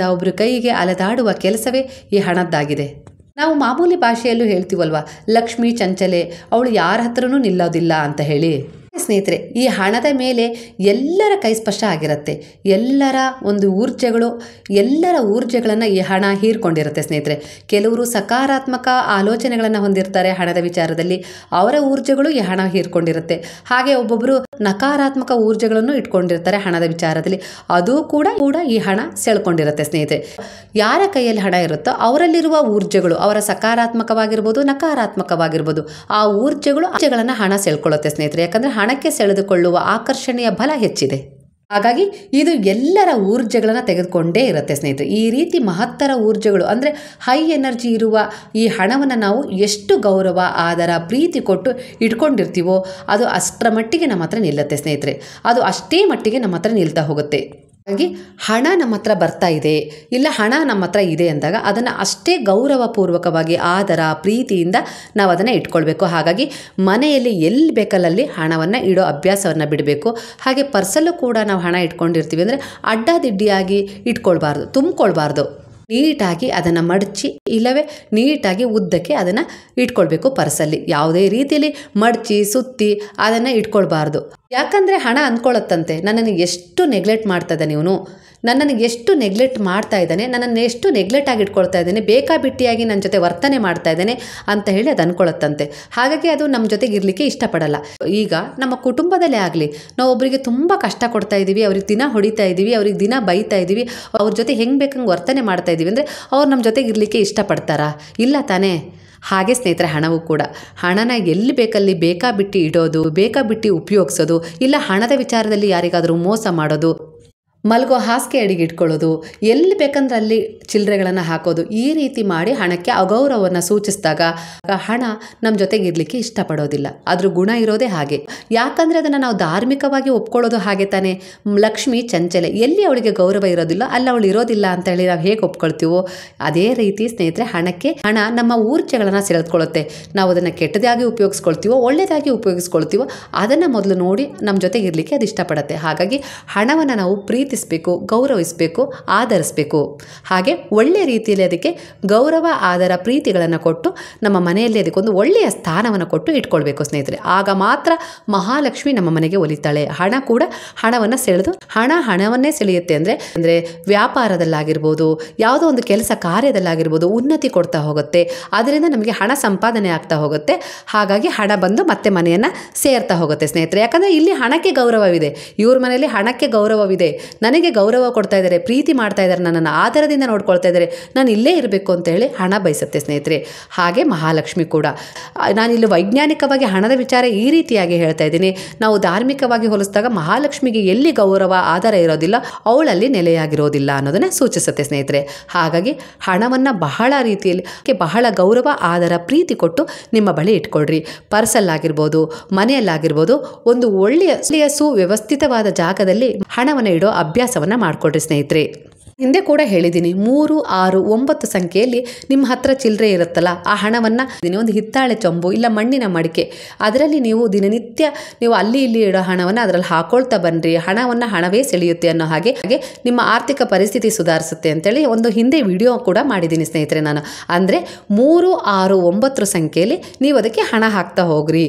ಕೈಗೆ ಅಲೆದಾಡುವ ಕೆಲಸವೇ ಈ ಹಣದ್ದಾಗಿದೆ. ನಾವು ಮಾಮೂಲಿ ಭಾಷೆಯಲ್ಲೂ ಹೇಳ್ತೀವಲ್ವ, ಲಕ್ಷ್ಮೀ ಚಂಚಲೆ, ಅವಳು ಯಾರ ಹತ್ರನೂ ನಿಲ್ಲೋದಿಲ್ಲ ಅಂತ ಹೇಳಿ. ಸ್ನೇಹಿತರೆ, ಈ ಹಣದ ಮೇಲೆ ಎಲ್ಲರ ಕೈ ಸ್ಪರ್ಶ ಆಗಿರುತ್ತೆ. ಎಲ್ಲರ ಒಂದು ಎಲ್ಲರ ಊರ್ಜೆಗಳನ್ನು ಈ ಹಣ ಹೀರ್ಕೊಂಡಿರುತ್ತೆ ಸ್ನೇಹಿತರೆ. ಕೆಲವರು ಸಕಾರಾತ್ಮಕ ಆಲೋಚನೆಗಳನ್ನು ಹೊಂದಿರ್ತಾರೆ ಹಣದ ವಿಚಾರದಲ್ಲಿ, ಅವರ ಊರ್ಜೆಗಳು ಈ ಹಣ ಹೀರ್ಕೊಂಡಿರುತ್ತೆ. ಹಾಗೆ ಒಬ್ಬೊಬ್ಬರು ನಕಾರಾತ್ಮಕ ಊರ್ಜೆಗಳನ್ನು ಇಟ್ಕೊಂಡಿರ್ತಾರೆ ಹಣದ ವಿಚಾರದಲ್ಲಿ, ಅದು ಕೂಡ ಈ ಹಣ ಸೆಳ್ಕೊಂಡಿರುತ್ತೆ ಸ್ನೇಹಿತರೆ. ಯಾರ ಕೈಯಲ್ಲಿ ಹಣ ಇರುತ್ತೋ ಅವರಲ್ಲಿರುವ ಊರ್ಜೆಗಳು, ಅವರ ಸಕಾರಾತ್ಮಕವಾಗಿರ್ಬೋದು ನಕಾರಾತ್ಮಕವಾಗಿರ್ಬೋದು, ಆ ಊರ್ಜೆಗಳನ್ನು ಹಣ ಸೆಳ್ಕೊಳ್ಳುತ್ತೆ ಸ್ನೇಹಿತರೆ. ಯಾಕಂದರೆ ಹಣಕ್ಕೆ ಸೆಳೆದುಕೊಳ್ಳುವ ಆಕರ್ಷಣೆಯ ಬಲ ಹೆಚ್ಚಿದೆ. ಹಾಗಾಗಿ ಇದು ಎಲ್ಲರ ಊರ್ಜೆಗಳನ್ನು ತೆಗೆದುಕೊಂಡೇ ಇರುತ್ತೆ ಸ್ನೇಹಿತರೆ. ಈ ರೀತಿ ಮಹತ್ತರ ಊರ್ಜೆಗಳು ಅಂದರೆ ಹೈ ಎನರ್ಜಿ ಇರುವ ಈ ಹಣವನ್ನು ನಾವು ಎಷ್ಟು ಗೌರವ, ಆದರ, ಪ್ರೀತಿ ಕೊಟ್ಟು ಇಟ್ಕೊಂಡಿರ್ತೀವೋ ಅದು ಅಷ್ಟರ ಮಟ್ಟಿಗೆ ನಮ್ಮ ಹತ್ರ ನಿಲ್ಲುತ್ತೆ ಸ್ನೇಹಿತರೆ. ಅದು ಅಷ್ಟೇ ಮಟ್ಟಿಗೆ ನಮ್ಮ ಹತ್ರ ನಿಲ್ತಾ ಹೋಗುತ್ತೆ. ಹಾಗಾಗಿ ಹಣ ನಮ್ಮ ಹತ್ರ ಬರ್ತಾ ಇದೆ, ಇಲ್ಲ ಹಣ ನಮ್ಮ ಹತ್ರ ಇದೆ ಅಂದಾಗ ಅದನ್ನು ಅಷ್ಟೇ ಗೌರವಪೂರ್ವಕವಾಗಿ ಆದರ ಪ್ರೀತಿಯಿಂದ ನಾವು ಅದನ್ನು ಇಟ್ಕೊಳ್ಬೇಕು. ಹಾಗಾಗಿ ಮನೆಯಲ್ಲಿ ಎಲ್ಲಿ ಬೇಕಲ್ಲಲ್ಲಿ ಹಣವನ್ನು ಇಡೋ ಅಭ್ಯಾಸವನ್ನು ಬಿಡಬೇಕು. ಹಾಗೆ ಪರ್ಸಲ್ಲೂ ಕೂಡ ನಾವು ಹಣ ಇಟ್ಕೊಂಡಿರ್ತೀವಿ ಅಂದರೆ ಅಡ್ಡಾದಿಡ್ಡಿಯಾಗಿ ಇಟ್ಕೊಳ್ಬಾರ್ದು, ತುಂಬಿಕೊಳ್ಬಾರ್ದು. ನೀಟಾಗಿ ಅದನ್ನು ಮಡಚಿ ಇಲ್ಲವೇ ನೀಟಾಗಿ ಉದ್ದಕ್ಕೆ ಅದನ್ನು ಇಟ್ಕೊಳ್ಬೇಕು ಪರ್ಸಲ್ಲಿ. ಯಾವುದೇ ರೀತಿಯಲ್ಲಿ ಮಡಚಿ ಸುತ್ತಿ ಅದನ್ನು ಇಟ್ಕೊಳ್ಬಾರ್ದು. ಯಾಕಂದರೆ ಹಣ ಅಂದ್ಕೊಳ್ಳುತ್ತಂತೆ, ನನ್ನನ್ನು ಎಷ್ಟು ನೆಗ್ಲೆಕ್ಟ್ ಮಾಡ್ತದೆ ಇವನು, ನನ್ನನ್ನು ಎಷ್ಟು ನೆಗ್ಲೆಕ್ಟ್ ಮಾಡ್ತಾ ಇದ್ದಾನೆ, ನನ್ನನ್ನು ಎಷ್ಟು ನೆಗ್ಲೆಕ್ಟ್ ಆಗಿ ಇಟ್ಕೊಳ್ತಾ ಇದ್ದಾನೆ, ಬೇಕಾಬಿಟ್ಟಿಯಾಗಿ ನನ್ನ ಜೊತೆ ವರ್ತನೆ ಮಾಡ್ತಾ ಇದ್ದಾನೆ ಅಂತ ಹೇಳಿ ಅದು ಅಂದ್ಕೊಳ್ಳುತ್ತಂತೆ. ಹಾಗಾಗಿ ಅದು ನಮ್ಮ ಜೊತೆಗೆ ಇರಲಿಕ್ಕೆ ಇಷ್ಟಪಡಲ್ಲ. ಈಗ ನಮ್ಮ ಕುಟುಂಬದಲ್ಲೇ ಆಗಲಿ, ನಾವು ಒಬ್ಬರಿಗೆ ತುಂಬ ಕಷ್ಟ ಕೊಡ್ತಾ ಇದ್ದೀವಿ, ಅವ್ರಿಗೆ ದಿನ ಹೊಡಿತಾ ಇದ್ದೀವಿ, ಅವ್ರಿಗೆ ದಿನ ಬೈತಾ ಇದ್ದೀವಿ, ಅವ್ರ ಜೊತೆ ಹೆಂಗೆ ಬೇಕಂಗೆ ವರ್ತನೆ ಮಾಡ್ತಾ ಇದ್ದೀವಿ ಅಂದರೆ ಅವ್ರು ನಮ್ಮ ಜೊತೆಗೆ ಇರಲಿಕ್ಕೆ ಇಷ್ಟಪಡ್ತಾರಾ? ಇಲ್ಲ ತಾನೇ. ಹಾಗೆ ಸ್ನೇಹಿತರೆ, ಹಣವೂ ಕೂಡ, ಹಣನ ಎಲ್ಲಿ ಬೇಕಲ್ಲಿ ಬೇಕಾಬಿಟ್ಟು ಇಡೋದು, ಬೇಕಾಬಿಟ್ಟು ಉಪಯೋಗಿಸೋದು, ಇಲ್ಲ ಹಣದ ವಿಚಾರದಲ್ಲಿ ಯಾರಿಗಾದರೂ ಮೋಸ ಮಾಡೋದು, ಮಲಗೋ ಹಾಸಿಗೆ ಅಡಿಗೆ ಇಟ್ಕೊಳ್ಳೋದು, ಎಲ್ಲಿ ಬೇಕಂದ್ರೆ ಅಲ್ಲಿ ಚಿಲ್ಲರೆಗಳನ್ನು ಹಾಕೋದು, ಈ ರೀತಿ ಮಾಡಿ ಹಣಕ್ಕೆ ಅಗೌರವವನ್ನು ಸೂಚಿಸಿದಾಗ ಹಣ ನಮ್ಮ ಜೊತೆಗೆ ಇರಲಿಕ್ಕೆ ಇಷ್ಟಪಡೋದಿಲ್ಲ. ಅದ್ರ ಗುಣ ಇರೋದೇ ಹಾಗೆ. ಯಾಕಂದರೆ ಅದನ್ನು ನಾವು ಧಾರ್ಮಿಕವಾಗಿ ಒಪ್ಕೊಳ್ಳೋದು ಹಾಗೆ ತಾನೇ. ಲಕ್ಷ್ಮಿ ಚಂಚಲೆ, ಎಲ್ಲಿ ಅವಳಿಗೆ ಗೌರವ ಇರೋದಿಲ್ಲ ಅಲ್ಲಿ ಅವಳು ಇರೋದಿಲ್ಲ ಅಂತ ಹೇಳಿ ನಾವು ಹೇಗೆ ಒಪ್ಕೊಳ್ತೀವೋ ಅದೇ ರೀತಿ ಸ್ನೇಹಿತರೆ ಹಣ ನಮ್ಮ ಊರ್ಜೆಗಳನ್ನು ಸೆಳೆದುಕೊಳ್ಳುತ್ತೆ. ನಾವು ಅದನ್ನು ಕೆಟ್ಟದಾಗಿ ಉಪಯೋಗಿಸ್ಕೊಳ್ತೀವೋ ಒಳ್ಳೆಯದಾಗಿ ಉಪಯೋಗಿಸ್ಕೊಳ್ತೀವೋ ಅದನ್ನು ಮೊದಲು ನೋಡಿ ನಮ್ಮ ಜೊತೆಗೆ ಇರಲಿಕ್ಕೆ ಅದು ಇಷ್ಟಪಡುತ್ತೆ. ಹಾಗಾಗಿ ಹಣವನ್ನು ನಾವು ಪ್ರೀತಿ ಪ್ರೀತಿಸಬೇಕು, ಗೌರವಿಸಬೇಕು, ಆಧರಿಸಬೇಕು. ಹಾಗೆ ಒಳ್ಳೆಯ ರೀತಿಯಲ್ಲಿ ಅದಕ್ಕೆ ಗೌರವ, ಆದರ, ಪ್ರೀತಿಗಳನ್ನು ಕೊಟ್ಟು ನಮ್ಮ ಮನೆಯಲ್ಲಿ ಅದಕ್ಕೊಂದು ಒಳ್ಳೆಯ ಸ್ಥಾನವನ್ನು ಕೊಟ್ಟು ಇಟ್ಕೊಳ್ಬೇಕು ಸ್ನೇಹಿತರೆ. ಆಗ ಮಾತ್ರ ಮಹಾಲಕ್ಷ್ಮಿ ನಮ್ಮ ಮನೆಗೆ ಒಲಿತಾಳೆ. ಹಣ ಕೂಡ ಹಣವನ್ನು ಸೆಳೆದು ಹಣವನ್ನೇ ಸೆಳೆಯುತ್ತೆ. ಅಂದರೆ ವ್ಯಾಪಾರದಲ್ಲಾಗಿರ್ಬೋದು, ಯಾವುದೋ ಒಂದು ಕೆಲಸ ಕಾರ್ಯದಲ್ಲಾಗಿರ್ಬೋದು ಉನ್ನತಿ ಕೊಡ್ತಾ ಹೋಗುತ್ತೆ. ಅದರಿಂದ ನಮಗೆ ಹಣ ಸಂಪಾದನೆ ಆಗ್ತಾ ಹೋಗುತ್ತೆ. ಹಾಗಾಗಿ ಹಣ ಬಂದು ಮತ್ತೆ ಮನೆಯನ್ನು ಸೇರ್ತಾ ಹೋಗುತ್ತೆ ಸ್ನೇಹಿತರೆ. ಯಾಕಂದರೆ ಇಲ್ಲಿ ಹಣಕ್ಕೆ ಗೌರವವಿದೆ. ಇವ್ರ ಮನೆಯಲ್ಲಿ ಹಣಕ್ಕೆ ಗೌರವವಿದೆ. ನನಗೆ ಗೌರವ ಕೊಡ್ತಾ ಇದ್ದಾರೆ, ಪ್ರೀತಿ ಮಾಡ್ತಾ ಇದ್ದಾರೆ, ನನ್ನನ್ನು ಆಧಾರದಿಂದ ನೋಡ್ಕೊಳ್ತಾ ಇದ್ದಾರೆ, ನಾನು ಇಲ್ಲೇ ಇರಬೇಕು ಅಂತ ಹೇಳಿ ಹಣ ಬಯಸುತ್ತೆ ಸ್ನೇಹಿತರೆ. ಹಾಗೆ ಮಹಾಲಕ್ಷ್ಮಿ ಕೂಡ. ನಾನಿಲ್ಲಿ ವೈಜ್ಞಾನಿಕವಾಗಿ ಹಣದ ವಿಚಾರ ಈ ರೀತಿಯಾಗಿ ಹೇಳ್ತಾ ಇದ್ದೀನಿ. ನಾವು ಧಾರ್ಮಿಕವಾಗಿ ಹೋಲಿಸಿದಾಗ ಮಹಾಲಕ್ಷ್ಮಿಗೆ ಎಲ್ಲಿ ಗೌರವ, ಆಧಾರ ಇರೋದಿಲ್ಲ, ಅವಳಲ್ಲಿ ನೆಲೆಯಾಗಿರೋದಿಲ್ಲ ಅನ್ನೋದನ್ನು ಸೂಚಿಸುತ್ತೆ ಸ್ನೇಹಿತರೆ. ಹಾಗಾಗಿ ಹಣವನ್ನು ಬಹಳ ರೀತಿಯಲ್ಲಿ ಬಹಳ ಗೌರವ, ಆಧಾರ, ಪ್ರೀತಿ ಕೊಟ್ಟು ನಿಮ್ಮ ಬಳಿ ಇಟ್ಕೊಳ್ರಿ. ಪರ್ಸಲ್ಲಾಗಿರ್ಬೋದು, ಮನೆಯಲ್ಲಾಗಿರ್ಬೋದು, ಒಂದು ಒಳ್ಳೆಯ ಸುವ್ಯವಸ್ಥಿತವಾದ ಜಾಗದಲ್ಲಿ ಹಣವನ್ನು ಇಡೋ ಅಭ್ಯಾಸವನ್ನು ಮಾಡಿಕೊಡ್ರಿ ಸ್ನೇಹಿತರೆ. ಹಿಂದೆ ಕೂಡ ಹೇಳಿದ್ದೀನಿ, 3, 6, 9 ಸಂಖ್ಯೆಯಲ್ಲಿ ನಿಮ್ಮ ಹತ್ರ ಚಿಲ್ಲರೆ ಇರುತ್ತಲ್ಲ, ಆ ಹಣವನ್ನು ಒಂದು ಹಿತ್ತಾಳೆ ಚೊಂಬು ಇಲ್ಲ ಮಣ್ಣಿನ ಮಡಿಕೆ ಅದರಲ್ಲಿ ನೀವು ದಿನನಿತ್ಯ ನೀವು ಅಲ್ಲಿ ಇಲ್ಲಿ ಇಡೋ ಹಣವನ್ನು ಅದರಲ್ಲಿ ಹಾಕೊಳ್ತಾ ಬನ್ನಿರಿ. ಹಣವೇ ಸೆಳೆಯುತ್ತೆ ಅನ್ನೋ ಹಾಗೆ ನಿಮ್ಮ ಆರ್ಥಿಕ ಪರಿಸ್ಥಿತಿ ಸುಧಾರಿಸುತ್ತೆ ಅಂತೇಳಿ ಒಂದು ಹಿಂದೆ ವಿಡಿಯೋ ಕೂಡ ಮಾಡಿದ್ದೀನಿ ಸ್ನೇಹಿತರೆ ನಾನು. ಅಂದರೆ 3, 6, 9 ಸಂಖ್ಯೆಯಲ್ಲಿ ನೀವು ಅದಕ್ಕೆ ಹಣ ಹಾಕ್ತಾ ಹೋಗ್ರಿ.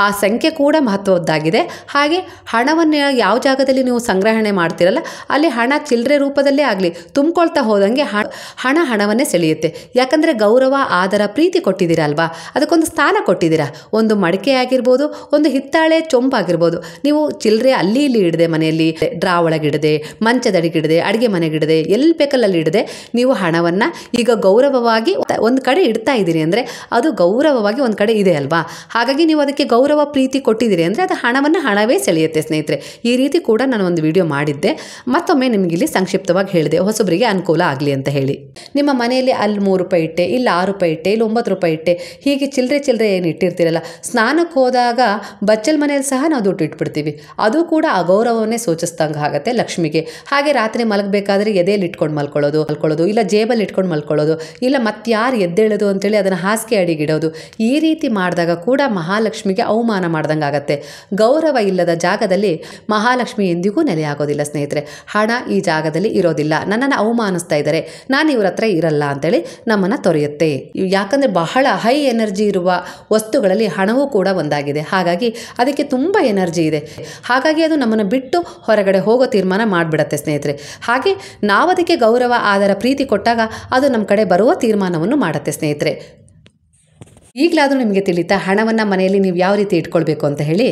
ಆ ಸಂಖ್ಯೆ ಕೂಡ ಮಹತ್ವದ್ದಾಗಿದೆ. ಹಾಗೆ ಹಣವನ್ನು ಯಾವ ಜಾಗದಲ್ಲಿ ನೀವು ಸಂಗ್ರಹಣೆ ಮಾಡ್ತಿರಲ್ಲ ಅಲ್ಲಿ ಹಣ ಚಿಲ್ಲರೆ ರೂಪದಲ್ಲೇ ಆಗಲಿ ತುಂಬಿಕೊಳ್ತಾ ಹೋದಂಗೆ ಹಣವನ್ನೇ ಸೆಳೆಯುತ್ತೆ. ಯಾಕಂದರೆ ಗೌರವ, ಆದರ, ಪ್ರೀತಿ ಕೊಟ್ಟಿದ್ದೀರಾ ಅಲ್ವಾ, ಅದಕ್ಕೊಂದು ಸ್ಥಾನ ಕೊಟ್ಟಿದ್ದೀರಾ. ಒಂದು ಮಡಿಕೆ ಆಗಿರ್ಬೋದು, ಒಂದು ಹಿತ್ತಾಳೆ ಚೊಂಬಾಗಿರ್ಬೋದು, ನೀವು ಚಿಲ್ಲರೆ ಅಲ್ಲಿ ಇಲ್ಲಿ ಇಡದೆ, ಮನೆಯಲ್ಲಿ ಡ್ರಾ ಒಳಗಿಡದೆ, ಮಂಚದಡಿಗಿಡದೆ, ಅಡುಗೆ ಮನೆಗಿಡದೆ, ಎಲ್ಲಿ ಬೇಕಲ್ಲಿ ಇಡದೆ ನೀವು ಹಣವನ್ನು ಈಗ ಗೌರವವಾಗಿ ಒಂದು ಕಡೆ ಇಡ್ತಾ ಇದ್ದೀರಿ ಅಂದರೆ ಅದು ಗೌರವವಾಗಿ ಒಂದು ಕಡೆ ಇದೆ ಅಲ್ವಾ. ಹಾಗಾಗಿ ನೀವು ಅದಕ್ಕೆ ಗೌರವ, ಪ್ರೀತಿ ಕೊಟ್ಟಿದ್ದೀರಿ ಅಂದರೆ ಅದು ಹಣವೇ ಸೆಳೆಯುತ್ತೆ ಸ್ನೇಹಿತರೆ. ಈ ರೀತಿ ಕೂಡ ನಾನು ಒಂದು ವಿಡಿಯೋ ಮಾಡಿದ್ದೆ. ಮತ್ತೊಮ್ಮೆ ನಿಮಗಿಲ್ಲಿ ಸಂಕ್ಷಿಪ್ತವಾಗಿ ಹೇಳಿದೆ, ಹೊಸಬರಿಗೆ ಅನುಕೂಲ ಆಗಲಿ ಅಂತ ಹೇಳಿ. ನಿಮ್ಮ ಮನೆಯಲ್ಲಿ ಅಲ್ಲಿ 3 ರೂಪಾಯಿ ಇಟ್ಟೆ, ಇಲ್ಲಿ 6 ರೂಪಾಯಿ ಇಟ್ಟೆ, ಇಲ್ಲಿ 9 ರೂಪಾಯಿ ಇಟ್ಟೆ, ಹೀಗೆ ಚಿಲ್ಲರೆ ಏನು ಇಟ್ಟಿರ್ತೀರಲ್ಲ, ಸ್ನಾನಕ್ಕೆ ಹೋದಾಗ ಬಚ್ಚಲ್ ಮನೆಯಲ್ಲಿ ಸಹ ನಾವು ದುಡ್ಡು ಇಟ್ಬಿಡ್ತೀವಿ. ಅದು ಕೂಡ ಅಗೌರವವನ್ನೇ ಸೂಚಿಸ್ದಂಗೆ ಆಗುತ್ತೆ ಲಕ್ಷ್ಮಿಗೆ. ಹಾಗೆ ರಾತ್ರಿ ಮಲಗಬೇಕಾದ್ರೆ ಎದೆಯಲ್ಲಿ ಇಟ್ಕೊಂಡು ಮಲ್ಕೊಳ್ಳೋದು ಇಲ್ಲ ಜೇಬಲ್ಲಿ ಇಟ್ಕೊಂಡು ಮಲ್ಕೊಳ್ಳೋದು ಇಲ್ಲ ಮತ್ತಾರು ಎದ್ದೇಳೋದು ಅಂತೇಳಿ ಅದನ್ನು ಹಾಸಿಗೆ ಅಡಿಗಿಡೋದು, ಈ ರೀತಿ ಮಾಡಿದಾಗ ಕೂಡ ಮಹಾಲಕ್ಷ್ಮಿಗೆ ಅವಮಾನ ಮಾಡ್ದಂಗೆ ಆಗುತ್ತೆ. ಗೌರವ ಇಲ್ಲದ ಜಾಗದಲ್ಲಿ ಮಹಾಲಕ್ಷ್ಮಿ ಎಂದಿಗೂ ನೆಲೆಯಾಗೋದಿಲ್ಲ ಸ್ನೇಹಿತರೆ. ಹಣ ಈ ಜಾಗದಲ್ಲಿ ಇರೋದಿಲ್ಲ, ನನ್ನನ್ನು ಅವಮಾನಿಸ್ತಾ ಇದ್ದಾರೆ, ನಾನು ಇವ್ರ ಹತ್ರ ಇರಲ್ಲ ಅಂತೇಳಿ ನಮ್ಮನ್ನು ತೊರೆಯುತ್ತೆ. ಯಾಕಂದರೆ ಬಹಳ ಹೈ ಎನರ್ಜಿ ಇರುವ ವಸ್ತುಗಳಲ್ಲಿ ಹಣವೂ ಕೂಡ ಒಂದಾಗಿದೆ. ಹಾಗಾಗಿ ಅದಕ್ಕೆ ತುಂಬ ಎನರ್ಜಿ ಇದೆ. ಹಾಗಾಗಿ ಅದು ನಮ್ಮನ್ನು ಬಿಟ್ಟು ಹೊರಗಡೆ ಹೋಗೋ ತೀರ್ಮಾನ ಮಾಡಿಬಿಡತ್ತೆ ಸ್ನೇಹಿತರೆ. ಹಾಗೆ ನಾವು ಅದಕ್ಕೆ ಗೌರವ, ಆದರ, ಪ್ರೀತಿ ಕೊಟ್ಟಾಗ ಅದು ನಮ್ಮ ಕಡೆ ಬರುವ ತೀರ್ಮಾನವನ್ನು ಮಾಡುತ್ತೆ ಸ್ನೇಹಿತರೆ. ಈಗಲಾದರೂ ನಿಮಗೆ ತಿಳಿತಾ ಹಣವನ್ನು ಮನೆಯಲ್ಲಿ ನೀವು ಯಾವ ರೀತಿ ಇಟ್ಕೊಳ್ಬೇಕು ಅಂತ ಹೇಳಿ.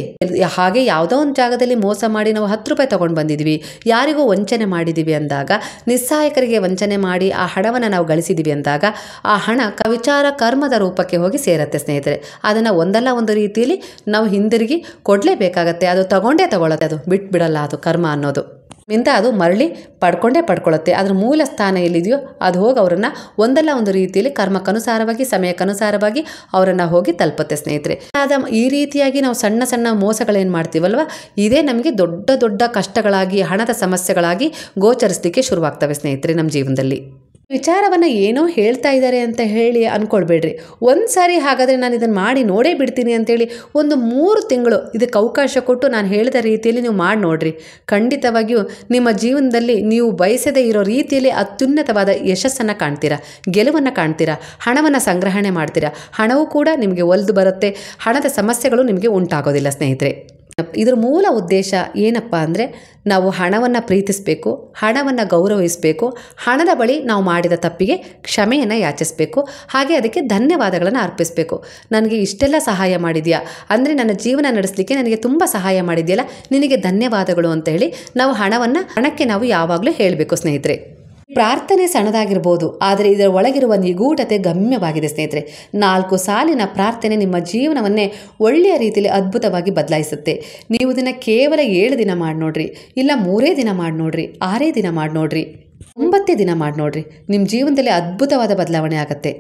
ಹಾಗೆ ಯಾವುದೋ ಒಂದು ಜಾಗದಲ್ಲಿ ಮೋಸ ಮಾಡಿ ನಾವು 10 ರೂಪಾಯಿ ತೊಗೊಂಡು ಬಂದಿದ್ದೀವಿ, ಯಾರಿಗೂ ವಂಚನೆ ಮಾಡಿದ್ದೀವಿ ಅಂದಾಗ, ನಿಸ್ಸಹಾಯಕರಿಗೆ ವಂಚನೆ ಮಾಡಿ ಆ ಹಣವನ್ನು ನಾವು ಗಳಿಸಿದ್ದೀವಿ ಅಂದಾಗ ಆ ಹಣ ವಿಚಾರ ಕರ್ಮದ ರೂಪಕ್ಕೆ ಹೋಗಿ ಸೇರುತ್ತೆ ಸ್ನೇಹಿತರೆ. ಅದನ್ನು ಒಂದಲ್ಲ ಒಂದು ರೀತಿಯಲ್ಲಿ ನಾವು ಹಿಂದಿರುಗಿ ಕೊಡಲೇಬೇಕಾಗತ್ತೆ. ಅದು ತಗೊಳ್ಳತ್ತೆ, ಅದು ಬಿಟ್ಬಿಡಲ್ಲ. ಅದು ಕರ್ಮ ಅನ್ನೋದು ಅದು ಮರಳಿ ಪಡ್ಕೊಳ್ಳುತ್ತೆ. ಅದರ ಮೂಲ ಸ್ಥಾನ ಎಲ್ಲಿದೆಯೋ ಅದು ಹೋಗಿ ಅವರನ್ನು ಒಂದಲ್ಲ ಒಂದು ರೀತಿಯಲ್ಲಿ ಕರ್ಮಕ್ಕನುಸಾರವಾಗಿ, ಸಮಯಕ್ಕನುಸಾರವಾಗಿ ಅವರನ್ನು ಹೋಗಿ ತಲುಪುತ್ತೆ ಸ್ನೇಹಿತರೆ. ಈ ರೀತಿಯಾಗಿ ನಾವು ಸಣ್ಣ ಸಣ್ಣ ಮೋಸಗಳೇನು ಮಾಡ್ತೀವಲ್ವ, ಇದೇ ನಮಗೆ ದೊಡ್ಡ ದೊಡ್ಡ ಕಷ್ಟಗಳಾಗಿ, ಹಣದ ಸಮಸ್ಯೆಗಳಾಗಿ ಗೋಚರಿಸಲಿಕ್ಕೆ ಶುರುವಾಗ್ತವೆ ಸ್ನೇಹಿತರೆ ನಮ್ಮ ಜೀವನದಲ್ಲಿ. ವಿಚಾರವನ್ನು ಏನೋ ಹೇಳ್ತಾ ಇದ್ದಾರೆ ಅಂತ ಹೇಳಿ ಅಂದ್ಕೊಳ್ಬೇಡ್ರಿ. ಒಂದು ಸಾರಿ ಹಾಗಾದರೆ ನಾನು ಇದನ್ನು ಮಾಡಿ ನೋಡೇ ಬಿಡ್ತೀನಿ ಅಂತೇಳಿ ಒಂದು 3 ತಿಂಗಳು ಇದಕ್ಕೆ ಅವಕಾಶ ಕೊಟ್ಟು ನಾನು ಹೇಳಿದ ರೀತಿಯಲ್ಲಿ ನೀವು ಮಾಡಿ ನೋಡ್ರಿ. ಖಂಡಿತವಾಗಿಯೂ ನಿಮ್ಮ ಜೀವನದಲ್ಲಿ ನೀವು ಬಯಸದೇ ಇರೋ ರೀತಿಯಲ್ಲಿ ಅತ್ಯುನ್ನತವಾದ ಯಶಸ್ಸನ್ನು ಕಾಣ್ತೀರಾ, ಗೆಲುವನ್ನು ಕಾಣ್ತೀರಾ, ಹಣವನ್ನು ಸಂಗ್ರಹಣೆ ಮಾಡ್ತೀರಾ. ಹಣವೂ ಕೂಡ ನಿಮಗೆ ಒಲಿದು ಬರುತ್ತೆ, ಹಣದ ಸಮಸ್ಯೆಗಳು ನಿಮಗೆ ಉಂಟಾಗೋದಿಲ್ಲ ಸ್ನೇಹಿತರೆ. ಇದರ ಮೂಲ ಉದ್ದೇಶ ಏನಪ್ಪ ಅಂದರೆ ನಾವು ಹಣವನ್ನು ಪ್ರೀತಿಸಬೇಕು, ಹಣವನ್ನು ಗೌರವಿಸಬೇಕು, ಹಣದ ಬಳಿ ನಾವು ಮಾಡಿದ ತಪ್ಪಿಗೆ ಕ್ಷಮೆಯನ್ನು ಯಾಚಿಸಬೇಕು, ಹಾಗೆ ಅದಕ್ಕೆ ಧನ್ಯವಾದಗಳನ್ನು ಅರ್ಪಿಸಬೇಕು. ನನಗೆ ಇಷ್ಟೆಲ್ಲ ಸಹಾಯ ಮಾಡಿದೆಯಾ ಅಂದರೆ ನನ್ನ ಜೀವನ ನಡೆಸಲಿಕ್ಕೆ ನನಗೆ ತುಂಬ ಸಹಾಯ ಮಾಡಿದೆಯಲ್ಲ, ನಿನಗೆ ಧನ್ಯವಾದಗಳು ಅಂತ ಹೇಳಿ ನಾವು ಹಣಕ್ಕೆ ನಾವು ಯಾವಾಗಲೂ ಹೇಳಬೇಕು ಸ್ನೇಹಿತರೆ. ಪ್ರಾರ್ಥನೆ ಸಣ್ಣದಾಗಿರ್ಬೋದು, ಆದರೆ ಇದರ ಒಳಗಿರುವ ನಿಗೂಢತೆ ಗಮ್ಯವಾಗಿದೆ ಸ್ನೇಹಿತರೆ. 4 ಸಾಲಿನ ಪ್ರಾರ್ಥನೆ ನಿಮ್ಮ ಜೀವನವನ್ನೇ ಒಳ್ಳೆಯ ರೀತಿಯಲ್ಲಿ ಅದ್ಭುತವಾಗಿ ಬದಲಾಯಿಸುತ್ತೆ. ನೀವು ಇದನ್ನು ಕೇವಲ 7 ದಿನ ಮಾಡಿ ನೋಡ್ರಿ, ಇಲ್ಲ 3 ದಿನ ಮಾಡಿ ನೋಡ್ರಿ, 6 ದಿನ ಮಾಡಿ ನೋಡ್ರಿ, 9 ದಿನ ಮಾಡಿ ನೋಡ್ರಿ. ನಿಮ್ಮ ಜೀವನದಲ್ಲಿ ಅದ್ಭುತವಾದ ಬದಲಾವಣೆ ಆಗುತ್ತೆ.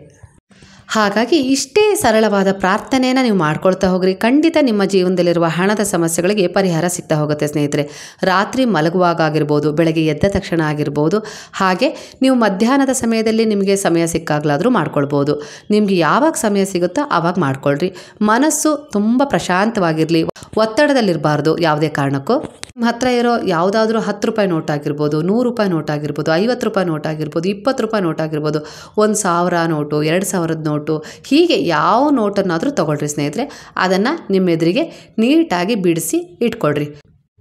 ಹಾಗಾಗಿ ಇಷ್ಟೇ ಸರಳವಾದ ಪ್ರಾರ್ಥನೆಯನ್ನು ನೀವು ಮಾಡ್ಕೊಳ್ತಾ ಹೋಗ್ರಿ. ಖಂಡಿತ ನಿಮ್ಮ ಜೀವನದಲ್ಲಿರುವ ಹಣದ ಸಮಸ್ಯೆಗಳಿಗೆ ಪರಿಹಾರ ಸಿಗ್ತಾ ಹೋಗುತ್ತೆ ಸ್ನೇಹಿತರೆ. ರಾತ್ರಿ ಮಲಗುವಾಗ ಆಗಿರ್ಬೋದು, ಬೆಳಗ್ಗೆ ಎದ್ದ ತಕ್ಷಣ ಆಗಿರ್ಬೋದು, ಹಾಗೆ ನೀವು ಮಧ್ಯಾಹ್ನದ ಸಮಯದಲ್ಲಿ ನಿಮಗೆ ಸಮಯ ಸಿಕ್ಕಾಗಲಾದರೂ ಮಾಡ್ಕೊಳ್ಬೋದು. ನಿಮಗೆ ಯಾವಾಗ ಸಮಯ ಸಿಗುತ್ತೋ ಆವಾಗ ಮಾಡ್ಕೊಳ್ರಿ. ಮನಸ್ಸು ತುಂಬ ಪ್ರಶಾಂತವಾಗಿರಲಿ, ಒತ್ತಡದಲ್ಲಿರಬಾರ್ದು ಯಾವುದೇ ಕಾರಣಕ್ಕೂ. ನಿಮ್ಮ ಹತ್ರ ಇರೋ ಯಾವುದಾದ್ರೂ 10 ರೂಪಾಯಿ ನೋಟ್ ಆಗಿರ್ಬೋದು, 100 ರೂಪಾಯಿ ನೋಟ್ ಆಗಿರ್ಬೋದು, 50 ರೂಪಾಯಿ ನೋಟ್ ಆಗಿರ್ಬೋದು, 20 ರೂಪಾಯಿ ನೋಟ್ ಆಗಿರ್ಬೋದು, 1000 ನೋಟು, 2000 ನೋಟು, ಹೀಗೆ ಯಾವ ನೋಟನ್ನಾದರೂ ತೊಗೊಳ್ರಿ ಸ್ನೇಹಿತರೆ. ಅದನ್ನು ನಿಮ್ಮ ಎದುರಿಗೆ ನೀಟಾಗಿ ಬಿಡಿಸಿ ಇಟ್ಕೊಳ್ರಿ.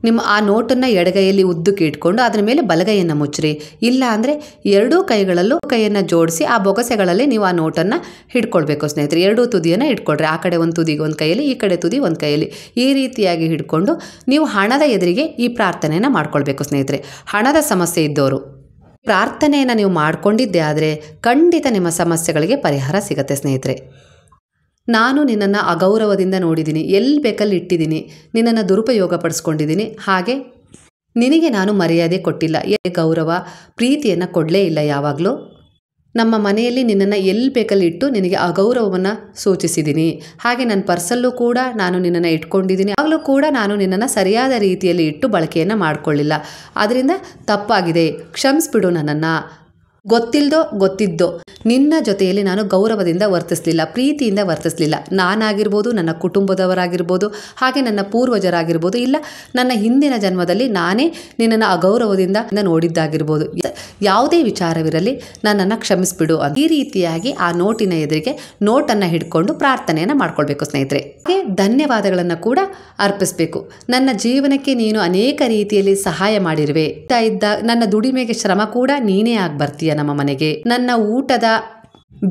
ನಿಮ್ಮ ಆ ನೋಟನ್ನು ಎಡಗೈಯಲ್ಲಿ ಉದ್ದಕ್ಕೆ ಇಟ್ಕೊಂಡು ಅದರ ಮೇಲೆ ಬಲಗೈಯನ್ನು ಮುಚ್ಚ್ರಿ. ಇಲ್ಲ ಅಂದರೆ ಎರಡೂ ಕೈಗಳಲ್ಲೂ ಕೈಯನ್ನು ಜೋಡಿಸಿ ಆ ಬೊಗಸೆಗಳಲ್ಲಿ ನೀವು ಆ ನೋಟನ್ನು ಹಿಡ್ಕೊಳ್ಬೇಕು ಸ್ನೇಹಿತರೆ. ಎರಡೂ ತುದಿಯನ್ನು ಇಟ್ಕೊಳ್ರಿ. ಆ ಕಡೆ ಒಂದು ತುದಿಗೆ ಒಂದು ಕೈಯಲ್ಲಿ, ಈ ಕಡೆ ತುದಿ ಒಂದು ಕೈಯಲ್ಲಿ, ಈ ರೀತಿಯಾಗಿ ಹಿಡ್ಕೊಂಡು ನೀವು ಹಣದ ಎದುರಿಗೆ ಈ ಪ್ರಾರ್ಥನೆಯನ್ನು ಮಾಡ್ಕೊಳ್ಬೇಕು ಸ್ನೇಹಿತರೆ. ಹಣದ ಸಮಸ್ಯೆ ಇದ್ದವರು ಪ್ರಾರ್ಥನೆಯನ್ನು ನೀವು ಮಾಡಿಕೊಂಡಿದ್ದೆ ಆದರೆ ಖಂಡಿತ ನಿಮ್ಮ ಸಮಸ್ಯೆಗಳಿಗೆ ಪರಿಹಾರ ಸಿಗುತ್ತೆ ಸ್ನೇಹಿತರೆ. ನಾನು ನಿನ್ನನ್ನು ಅಗೌರವದಿಂದ ನೋಡಿದ್ದೀನಿ, ಎಲ್ಲಿ ಬೇಕಲ್ಲಿ ಇಟ್ಟಿದ್ದೀನಿ, ನಿನ್ನನ್ನು ದುರುಪಯೋಗ ಪಡಿಸ್ಕೊಂಡಿದ್ದೀನಿ, ಹಾಗೆ ನಿನಗೆ ನಾನು ಮರ್ಯಾದೆ ಕೊಟ್ಟಿಲ್ಲ, ಗೌರವ ಪ್ರೀತಿಯನ್ನು ಕೊಡಲೇ ಇಲ್ಲ. ಯಾವಾಗಲೂ ನಮ್ಮ ಮನೆಯಲ್ಲಿ ನಿನ್ನನ್ನು ಎಲ್ಲಿ ಬೇಕಲ್ಲಿ ಇಟ್ಟು ನಿನಗೆ ಅಗೌರವವನ್ನು ಸೂಚಿಸಿದ್ದೀನಿ. ಹಾಗೆ ನನ್ನ ಪರ್ಸಲ್ಲೂ ಕೂಡ ನಾನು ನಿನ್ನನ್ನು ಇಟ್ಕೊಂಡಿದ್ದೀನಿ, ಆಗಲೂ ಕೂಡ ನಾನು ನಿನ್ನನ್ನು ಸರಿಯಾದ ರೀತಿಯಲ್ಲಿ ಇಟ್ಟು ಬಳಕೆಯನ್ನು ಮಾಡಿಕೊಳ್ಳಿಲ್ಲ. ಅದರಿಂದ ತಪ್ಪಾಗಿದೆ, ಕ್ಷಮಿಸ್ಬಿಡು ನನ್ನನ್ನು. ಗೊತ್ತಿಲ್ಲದೋ ಗೊತ್ತಿದ್ದೋ ನಿನ್ನ ಜೊತೆಯಲ್ಲಿ ನಾನು ಗೌರವದಿಂದ ವರ್ತಿಸಲಿಲ್ಲ, ಪ್ರೀತಿಯಿಂದ ವರ್ತಿಸಲಿಲ್ಲ. ನಾನಾಗಿರ್ಬೋದು, ನನ್ನ ಕುಟುಂಬದವರಾಗಿರ್ಬೋದು, ಹಾಗೆ ನನ್ನ ಪೂರ್ವಜರಾಗಿರ್ಬೋದು, ಇಲ್ಲ ನನ್ನ ಹಿಂದಿನ ಜನ್ಮದಲ್ಲಿ ನಾನೇ ನಿನ್ನನ್ನು ಅಗೌರವದಿಂದ ನೋಡಿದ್ದಾಗಿರ್ಬೋದು. ಯಾವುದೇ ವಿಚಾರವಿರಲಿ ನನ್ನನ್ನು ಕ್ಷಮಿಸ್ಬಿಡು ಅಂತ ಈ ರೀತಿಯಾಗಿ ಆ ನೋಟಿನ ಎದುರಿಗೆ ನೋಟನ್ನು ಹಿಡ್ಕೊಂಡು ಪ್ರಾರ್ಥನೆಯನ್ನು ಮಾಡ್ಕೊಳ್ಬೇಕು ಸ್ನೇಹಿತರೆ. ಹಾಗೆ ಧನ್ಯವಾದಗಳನ್ನು ಕೂಡ ಅರ್ಪಿಸಬೇಕು. ನನ್ನ ಜೀವನಕ್ಕೆ ನೀನು ಅನೇಕ ರೀತಿಯಲ್ಲಿ ಸಹಾಯ ಮಾಡಿರುವೆ. ನನ್ನ ದುಡಿಮೆಗೆ ಶ್ರಮ ಕೂಡ ನೀನೇ ಆಗಿ ಬರ್ತೀಯ ನಮ್ಮ ಮನೆಗೆ. ನನ್ನ ಊಟದ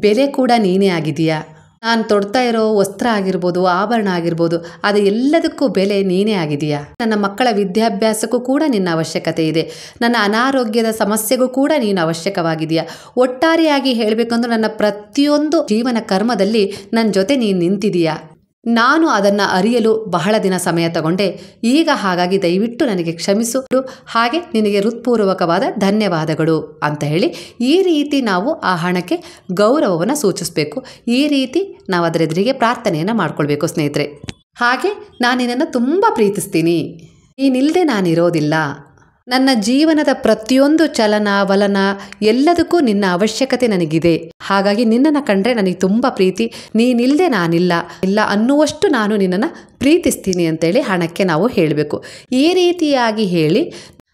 ಬೆಲೆ ಕೂಡ ನೀನೇ ಆಗಿದೆಯಾ. ನಾನು ತೊಡ್ತಾ ಇರೋ ವಸ್ತ್ರ ಆಗಿರ್ಬೋದು, ಆಭರಣ ಆಗಿರ್ಬೋದು, ಅದು ಎಲ್ಲದಕ್ಕೂ ಬೆಲೆ ನೀನೇ ಆಗಿದೆಯಾ. ನನ್ನ ಮಕ್ಕಳ ವಿದ್ಯಾಭ್ಯಾಸಕ್ಕೂ ಕೂಡ ನಿನ್ನ ಅವಶ್ಯಕತೆ ಇದೆ. ನನ್ನ ಅನಾರೋಗ್ಯದ ಸಮಸ್ಯೆಗೂ ಕೂಡ ನೀನು ಅವಶ್ಯಕವಾಗಿದೆಯಾ. ಒಟ್ಟಾರೆಯಾಗಿ ಹೇಳಬೇಕಂದ್ರೆ ನನ್ನ ಪ್ರತಿಯೊಂದು ಜೀವನ ಕರ್ಮದಲ್ಲಿ ನನ್ನ ಜೊತೆ ನೀನು ನಿಂತಿದೀಯಾ. ನಾನು ಅದನ್ನು ಅರಿಯಲು ಬಹಳ ದಿನ ಸಮಯ ತಗೊಂಡೆ. ಈಗ ಹಾಗಾಗಿ ದಯವಿಟ್ಟು ನನಗೆ ಕ್ಷಮಿಸು, ಹಾಗೆ ನಿನಗೆ ಹೃತ್ಪೂರ್ವಕವಾದ ಧನ್ಯವಾದಗಳು ಅಂತ ಹೇಳಿ ಈ ರೀತಿ ನಾವು ಆ ಹಣಕ್ಕೆ ಗೌರವವನ್ನು ಸೂಚಿಸಬೇಕು. ಈ ರೀತಿ ನಾವು ಅದರ ಎದುರಿಗೆ ಪ್ರಾರ್ಥನೆಯನ್ನು ಮಾಡ್ಕೊಳ್ಬೇಕು ಸ್ನೇಹಿತರೆ. ಹಾಗೆ ನಾನು ನಿನ್ನನ್ನು ತುಂಬ ಪ್ರೀತಿಸ್ತೀನಿ, ನೀನಿಲ್ಲದೆ ನಾನಿರೋದಿಲ್ಲ. ನನ್ನ ಜೀವನದ ಪ್ರತಿಯೊಂದು ಚಲನ ವಲನ ಎಲ್ಲದಕ್ಕೂ ನಿನ್ನ ಅವಶ್ಯಕತೆ ನನಗಿದೆ. ಹಾಗಾಗಿ ನಿನ್ನನ್ನು ಕಂಡ್ರೆ ನನಗೆ ತುಂಬ ಪ್ರೀತಿ, ನೀನಿಲ್ಲದೆ ನಾನಿಲ್ಲ ಇಲ್ಲ ಅನ್ನುವಷ್ಟು ನಾನು ನಿನ್ನನ್ನು ಪ್ರೀತಿಸ್ತೀನಿ ಅಂತೇಳಿ ಹಣಕ್ಕೆ ನಾವು ಹೇಳಬೇಕು. ಈ ರೀತಿಯಾಗಿ ಹೇಳಿ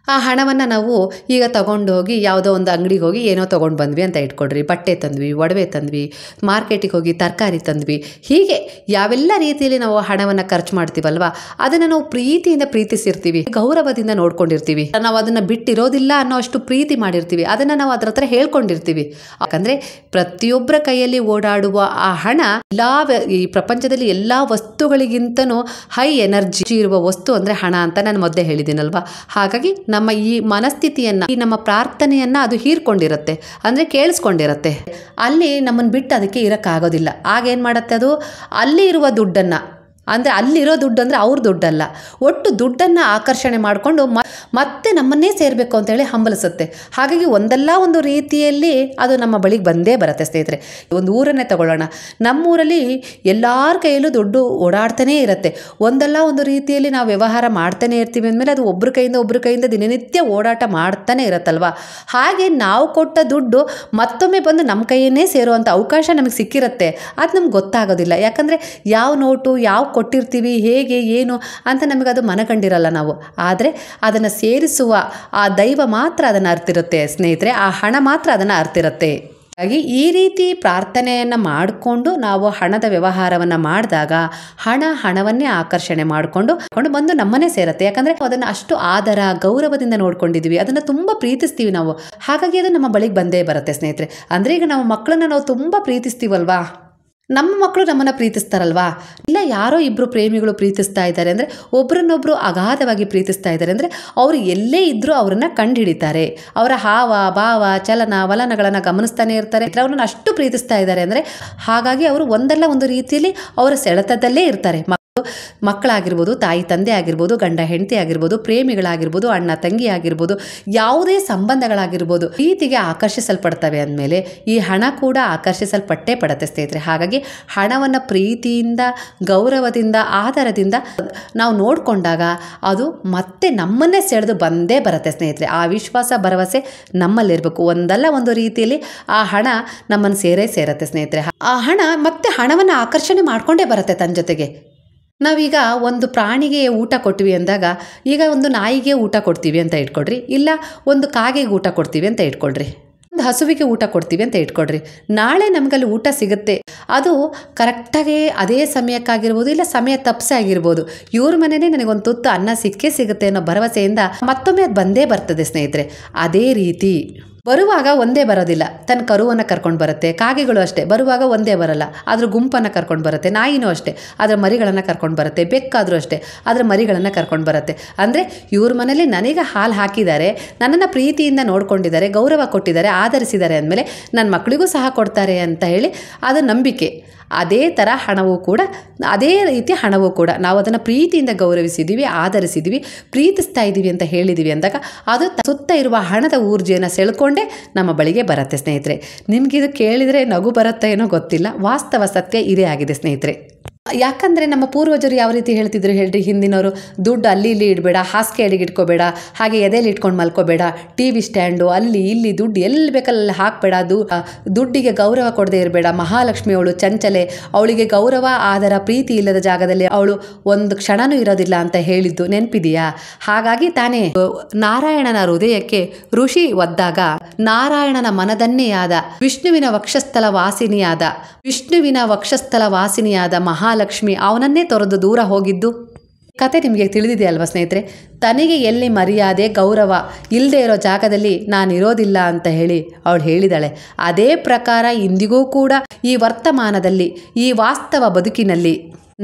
ಆ ಹಣವನ್ನು ನಾವು ಈಗ ತೊಗೊಂಡೋಗಿ ಯಾವುದೋ ಒಂದು ಅಂಗಡಿಗೆ ಹೋಗಿ ಏನೋ ತೊಗೊಂಡು ಬಂದ್ವಿ ಅಂತ ಇಟ್ಕೊಡ್ರಿ. ಬಟ್ಟೆ ತಂದ್ವಿ, ಒಡವೆ ತಂದ್ವಿ, ಮಾರ್ಕೆಟಿಗೆ ಹೋಗಿ ತರಕಾರಿ ತಂದ್ವಿ, ಹೀಗೆ ಯಾವೆಲ್ಲ ರೀತಿಯಲ್ಲಿ ನಾವು ಹಣವನ್ನು ಖರ್ಚು ಮಾಡ್ತೀವಲ್ವ, ಅದನ್ನು ನಾವು ಪ್ರೀತಿಯಿಂದ ಪ್ರೀತಿಸಿರ್ತೀವಿ, ಗೌರವದಿಂದ ನೋಡ್ಕೊಂಡಿರ್ತೀವಿ. ನಾವು ಅದನ್ನು ಬಿಟ್ಟಿರೋದಿಲ್ಲ ಅನ್ನೋ ಅಷ್ಟು ಪ್ರೀತಿ ಮಾಡಿರ್ತೀವಿ. ಅದನ್ನು ನಾವು ಅದ್ರ ಹತ್ರ ಹೇಳ್ಕೊಂಡಿರ್ತೀವಿ. ಯಾಕಂದರೆ ಪ್ರತಿಯೊಬ್ಬರ ಕೈಯಲ್ಲಿ ಓಡಾಡುವ ಆ ಹಣ ಈ ಪ್ರಪಂಚದಲ್ಲಿ ಎಲ್ಲ ವಸ್ತುಗಳಿಗಿಂತನೂ ಹೈ ಎನರ್ಜಿ ಇರುವ ವಸ್ತು ಅಂದರೆ ಹಣ ಅಂತ ನಾನು ಮೊದಲೇ ಹೇಳಿದ್ದೀನಲ್ವ. ಹಾಗಾಗಿ ನಮ್ಮ ಈ ಮನಸ್ಥಿತಿಯನ್ನು, ಈ ನಮ್ಮ ಪ್ರಾರ್ಥನೆಯನ್ನು ಅದು ಹೀರ್ಕೊಂಡಿರುತ್ತೆ, ಅಂದರೆ ಕೇಳಿಸ್ಕೊಂಡಿರುತ್ತೆ. ಅಲ್ಲಿ ನಮ್ಮನ್ನು ಬಿಟ್ಟು ಅದಕ್ಕೆ ಇರೋಕ್ಕಾಗೋದಿಲ್ಲ. ಆಗೇನು ಮಾಡುತ್ತೆ, ಅದು ಅಲ್ಲಿ ಇರುವ ದುಡ್ಡನ್ನು, ಅಂದರೆ ಅಲ್ಲಿರೋ ದುಡ್ಡು ಅಂದರೆ ಅವ್ರ ದುಡ್ಡಲ್ಲ, ಒಟ್ಟು ದುಡ್ಡನ್ನು ಆಕರ್ಷಣೆ ಮಾಡಿಕೊಂಡು ಮತ್ತೆ ನಮ್ಮನ್ನೇ ಸೇರಬೇಕು ಅಂತೇಳಿ ಹಂಬಲಿಸುತ್ತೆ. ಹಾಗಾಗಿ ಒಂದಲ್ಲ ಒಂದು ರೀತಿಯಲ್ಲಿ ಅದು ನಮ್ಮ ಬಳಿಗೆ ಬಂದೇ ಬರುತ್ತೆ ಸ್ನೇಹಿತರೆ. ಒಂದು ಊರನ್ನೇ ತಗೊಳ್ಳೋಣ. ನಮ್ಮೂರಲ್ಲಿ ಎಲ್ಲರ ಕೈಯಲ್ಲೂ ದುಡ್ಡು ಓಡಾಡ್ತಾನೇ ಇರುತ್ತೆ. ಒಂದಲ್ಲ ಒಂದು ರೀತಿಯಲ್ಲಿ ನಾವು ವ್ಯವಹಾರ ಮಾಡ್ತಾನೆ ಇರ್ತೀವಿ ಅಂದಮೇಲೆ ಅದು ಒಬ್ಬರ ಕೈಯಿಂದ ದಿನನಿತ್ಯ ಓಡಾಟ ಮಾಡ್ತಾನೆ ಇರುತ್ತಲ್ವ. ಹಾಗೆ ನಾವು ಕೊಟ್ಟ ದುಡ್ಡು ಮತ್ತೊಮ್ಮೆ ಬಂದು ನಮ್ಮ ಕೈಯನ್ನೇ ಸೇರುವಂಥ ಅವಕಾಶ ನಮಗೆ ಸಿಕ್ಕಿರುತ್ತೆ. ಅದು ನಮ್ಗೆ ಗೊತ್ತಾಗೋದಿಲ್ಲ. ಯಾಕಂದರೆ ಯಾವ ನೋಟು ಯಾವ ಕೊಟ್ಟಿರ್ತೀವಿ, ಹೇಗೆ ಏನು ಅಂತ ನಮಗೆ ಅದು ಮನಗಂಡಿರಲ್ಲ ನಾವು. ಆದರೆ ಅದನ್ನು ಸೇರಿಸುವ ಆ ದೈವ ಮಾತ್ರ ಅದನ್ನು ಅರ್ತಿರುತ್ತೆ ಸ್ನೇಹಿತರೆ, ಆ ಹಣ ಮಾತ್ರ ಅದನ್ನು ಅರ್ತಿರುತ್ತೆ. ಹಾಗಾಗಿ ಈ ರೀತಿ ಪ್ರಾರ್ಥನೆಯನ್ನು ಮಾಡಿಕೊಂಡು ನಾವು ಹಣದ ವ್ಯವಹಾರವನ್ನು ಮಾಡಿದಾಗ ಹಣವನ್ನೇ ಆಕರ್ಷಣೆ ಮಾಡಿಕೊಂಡು ಬಂದು ನಮ್ಮನ್ನೇ ಸೇರುತ್ತೆ. ಯಾಕಂದರೆ ಅದನ್ನು ಅಷ್ಟು ಆದರ ಗೌರವದಿಂದ ನೋಡ್ಕೊಂಡಿದ್ದೀವಿ, ಅದನ್ನು ತುಂಬ ಪ್ರೀತಿಸ್ತೀವಿ ನಾವು. ಹಾಗಾಗಿ ಅದು ನಮ್ಮ ಬಳಿಗೆ ಬಂದೇ ಬರುತ್ತೆ ಸ್ನೇಹಿತರೆ. ಅಂದರೆ ಈಗ ನಾವು ಮಕ್ಕಳನ್ನ ನಾವು ತುಂಬ ಪ್ರೀತಿಸ್ತೀವಲ್ವಾ, ನಮ್ಮ ಮಕ್ಕಳು ನಮ್ಮನ್ನು ಪ್ರೀತಿಸ್ತಾರಲ್ವಾ. ಇಲ್ಲ ಯಾರೋ ಇಬ್ಬರು ಪ್ರೇಮಿಗಳು ಪ್ರೀತಿಸ್ತಾ ಇದ್ದಾರೆ ಅಂದರೆ, ಒಬ್ರನ್ನೊಬ್ಬರು ಅಗಾಧವಾಗಿ ಪ್ರೀತಿಸ್ತಾ ಇದ್ದಾರೆ ಅಂದರೆ, ಅವರು ಎಲ್ಲೇ ಇದ್ದರೂ ಅವರನ್ನು ಕಂಡು ಹಿಡಿತಾರೆ. ಅವರ ಹಾವ ಭಾವ ಚಲನ ವಲನಗಳನ್ನು ಗಮನಿಸ್ತಾನೆ ಇರ್ತಾರೆ. ಅವ್ರನ್ನ ಅಷ್ಟು ಪ್ರೀತಿಸ್ತಾ ಇದ್ದಾರೆ ಅಂದರೆ, ಹಾಗಾಗಿ ಅವರು ಒಂದಲ್ಲ ಒಂದು ರೀತಿಯಲ್ಲಿ ಅವರ ಸೆಳೆತದಲ್ಲೇ ಇರ್ತಾರೆ. ಮಕ್ಕಳಾಗಿರ್ಬೋದು, ತಾಯಿ ತಂದೆ ಆಗಿರ್ಬೋದು, ಗಂಡ ಹೆಂಡತಿ ಆಗಿರ್ಬೋದು, ಪ್ರೇಮಿಗಳಾಗಿರ್ಬೋದು, ಅಣ್ಣ ತಂಗಿ ಆಗಿರ್ಬೋದು, ಯಾವುದೇ ಸಂಬಂಧಗಳಾಗಿರ್ಬೋದು, ಪ್ರೀತಿಗೆ ಆಕರ್ಷಿಸಲ್ಪಡ್ತವೆ ಅಂದಮೇಲೆ ಈ ಹಣ ಕೂಡ ಆಕರ್ಷಿಸಲ್ಪಟ್ಟೇ ಪಡುತ್ತೆ ಸ್ನೇಹಿತರೆ. ಹಾಗಾಗಿ ಹಣವನ್ನು ಪ್ರೀತಿಯಿಂದ, ಗೌರವದಿಂದ, ಆಧಾರದಿಂದ ನಾವು ನೋಡಿಕೊಂಡಾಗ ಅದು ಮತ್ತೆ ನಮ್ಮನ್ನೇ ಸೆಳೆದು ಬಂದೇ ಬರುತ್ತೆ ಸ್ನೇಹಿತರೆ. ಆ ವಿಶ್ವಾಸ, ಭರವಸೆ ನಮ್ಮಲ್ಲಿರಬೇಕು. ಒಂದಲ್ಲ ಒಂದು ರೀತಿಯಲ್ಲಿ ಆ ಹಣ ನಮ್ಮನ್ನು ಸೇರತ್ತೆ ಸ್ನೇಹಿತರೆ. ಆ ಹಣ ಮತ್ತೆ ಹಣವನ್ನು ಆಕರ್ಷಣೆ ಮಾಡಿಕೊಂಡೇ ಬರುತ್ತೆ ತನ್ನ ಜೊತೆಗೆ. ನಾವೀಗ ಒಂದು ಪ್ರಾಣಿಗೆ ಊಟ ಕೊಟ್ವಿ ಅಂದಾಗ, ಈಗ ಒಂದು ನಾಯಿಗೆ ಊಟ ಕೊಡ್ತೀವಿ ಅಂತ ಇಟ್ಕೊಳ್ರಿ, ಇಲ್ಲ ಒಂದು ಕಾಗೆಗೆ ಊಟ ಕೊಡ್ತೀವಿ ಅಂತ ಇಟ್ಕೊಳ್ರಿ, ಒಂದು ಹಸುವಿಗೆ ಊಟ ಕೊಡ್ತೀವಿ ಅಂತ ಇಟ್ಕೊಳ್ರಿ. ನಾಳೆ ನಮಗಲ್ಲಿ ಊಟ ಸಿಗುತ್ತೆ, ಅದು ಕರೆಕ್ಟಾಗಿ ಅದೇ ಸಮಯಕ್ಕಾಗಿರ್ಬೋದು, ಇಲ್ಲ ಸಮಯ ತಪ್ಪಿಸೇ ಆಗಿರ್ಬೋದು, ಇವ್ರ ಮನೆಯೇ ನನಗೊಂದು ತುತ್ತು ಅನ್ನ ಸಿಕ್ಕೇ ಸಿಗುತ್ತೆ ಅನ್ನೋ ಭರವಸೆಯಿಂದ ಮತ್ತೊಮ್ಮೆ ಅದು ಬಂದೇ ಬರ್ತದೆ ಸ್ನೇಹಿತರೆ. ಅದೇ ರೀತಿ ಬರುವಾಗ ಒಂದೇ ಬರೋದಿಲ್ಲ, ತನ್ನ ಕರುವನ್ನು ಕರ್ಕೊಂಡು ಬರುತ್ತೆ. ಕಾಗೆಗಳು ಅಷ್ಟೇ, ಬರುವಾಗ ಒಂದೇ ಬರಲ್ಲ, ಅದ್ರ ಗುಂಪನ್ನು ಕರ್ಕೊಂಡು ಬರುತ್ತೆ. ನಾಯಿನೂ ಅಷ್ಟೇ, ಅದರ ಮರಿಗಳನ್ನು ಕರ್ಕೊಂಡು ಬರುತ್ತೆ. ಬೆಕ್ಕಾದರೂ ಅಷ್ಟೇ, ಅದರ ಮರಿಗಳನ್ನು ಕರ್ಕೊಂಡು ಬರುತ್ತೆ. ಅಂದರೆ ಇವ್ರ ಮನೇಲಿ ನನಗೆ ಹಾಲು ಹಾಕಿದ್ದಾರೆ, ನನ್ನನ್ನು ಪ್ರೀತಿಯಿಂದ ನೋಡ್ಕೊಂಡಿದ್ದಾರೆ, ಗೌರವ ಕೊಟ್ಟಿದ್ದಾರೆ, ಆಧರಿಸಿದ್ದಾರೆ ಅಂದಮೇಲೆ ನನ್ನ ಮಕ್ಕಳಿಗೂ ಸಹ ಕೊಡ್ತಾರೆ ಅಂತ ಹೇಳಿ ಅದು ನಂಬಿಕೆ. ಅದೇ ಥರ ಹಣವೂ ಕೂಡ, ಅದೇ ರೀತಿ ಹಣವೂ ಕೂಡ ನಾವು ಅದನ್ನು ಪ್ರೀತಿಯಿಂದ ಗೌರವಿಸಿದ್ದೀವಿ, ಆಧರಿಸಿದ್ದೀವಿ, ಪ್ರೀತಿಸ್ತಾ ಇದ್ದೀವಿ ಅಂತ ಹೇಳಿದ್ದೀವಿ ಅಂದಾಗ ಅದು ಸುತ್ತ ಇರುವ ಹಣದ ಊರ್ಜೆಯನ್ನು ಸೆಳ್ಕೊಂಡೇ ನಮ್ಮ ಬಳಿಗೆ ಬರುತ್ತೆ ಸ್ನೇಹಿತರೆ. ನಿಮಗಿದು ಕೇಳಿದರೆ ನಗು ಬರುತ್ತಾ ಏನೋ ಗೊತ್ತಿಲ್ಲ, ವಾಸ್ತವ ಸತ್ಯ ಇದೇ ಆಗಿದೆ ಸ್ನೇಹಿತರೆ. ಯಾಕಂದರೆ ನಮ್ಮ ಪೂರ್ವಜರು ಯಾವ ರೀತಿ ಹೇಳ್ತಿದ್ರು ಹೇಳ್ರಿ, ಹಿಂದಿನವರು ದುಡ್ಡು ಅಲ್ಲಿ ಇಲ್ಲಿ ಇಡಬೇಡ, ಹಾಸಿಗೆ ಅಡಿಗೆ ಇಟ್ಕೋಬೇಡ, ಹಾಗೆ ಎದೆಯಲ್ಲಿ ಇಟ್ಕೊಂಡು ಮಲ್ಕೋಬೇಡ, TV ಸ್ಟ್ಯಾಂಡು ಅಲ್ಲಿ ಇಲ್ಲಿ ದುಡ್ಡು ಎಲ್ಲಿ ಬೇಕಲ್ಲಿ ಹಾಕಬೇಡ, ದುಡ್ಡಿಗೆ ಗೌರವ ಕೊಡದೇ ಇರಬೇಡ, ಮಹಾಲಕ್ಷ್ಮಿ ಅವಳು ಚಂಚಲೆ, ಅವಳಿಗೆ ಗೌರವ ಆದರ ಪ್ರೀತಿ ಇಲ್ಲದ ಜಾಗದಲ್ಲಿ ಅವಳು ಒಂದು ಕ್ಷಣನೂ ಇರೋದಿಲ್ಲ ಅಂತ ಹೇಳಿದ್ದು ನೆನಪಿದೆಯಾ? ಹಾಗಾಗಿ ತಾನೇ ನಾರಾಯಣನ ಹೃದಯಕ್ಕೆ ಋಷಿ ಒದ್ದಾಗ ನಾರಾಯಣನ ಮನದನ್ನೆಯಾದ ವಿಷ್ಣುವಿನ ವಕ್ಷಸ್ಥಲ ವಾಸಿನಿಯಾದ ಮಹಾಲಕ್ಷ್ಮಿ ಅವನನ್ನೇ ತೊರೆದು ದೂರ ಹೋಗಿದ್ದು ಕತೆ ನಿಮಗೆ ತಿಳಿದಿದೆ ಅಲ್ವಾ ಸ್ನೇಹಿತರೆ. ತನಗೆ ಎಲ್ಲಿ ಮರ್ಯಾದೆ, ಗೌರವ ಇಲ್ಲದೆ ಇರೋ ಜಾಗದಲ್ಲಿ ನಾನಿರೋದಿಲ್ಲ ಅಂತ ಹೇಳಿ ಅವಳು ಹೇಳಿದಾಳೆ. ಅದೇ ಪ್ರಕಾರ ಇಂದಿಗೂ ಕೂಡ ಈ ವರ್ತಮಾನದಲ್ಲಿ, ಈ ವಾಸ್ತವ ಬದುಕಿನಲ್ಲಿ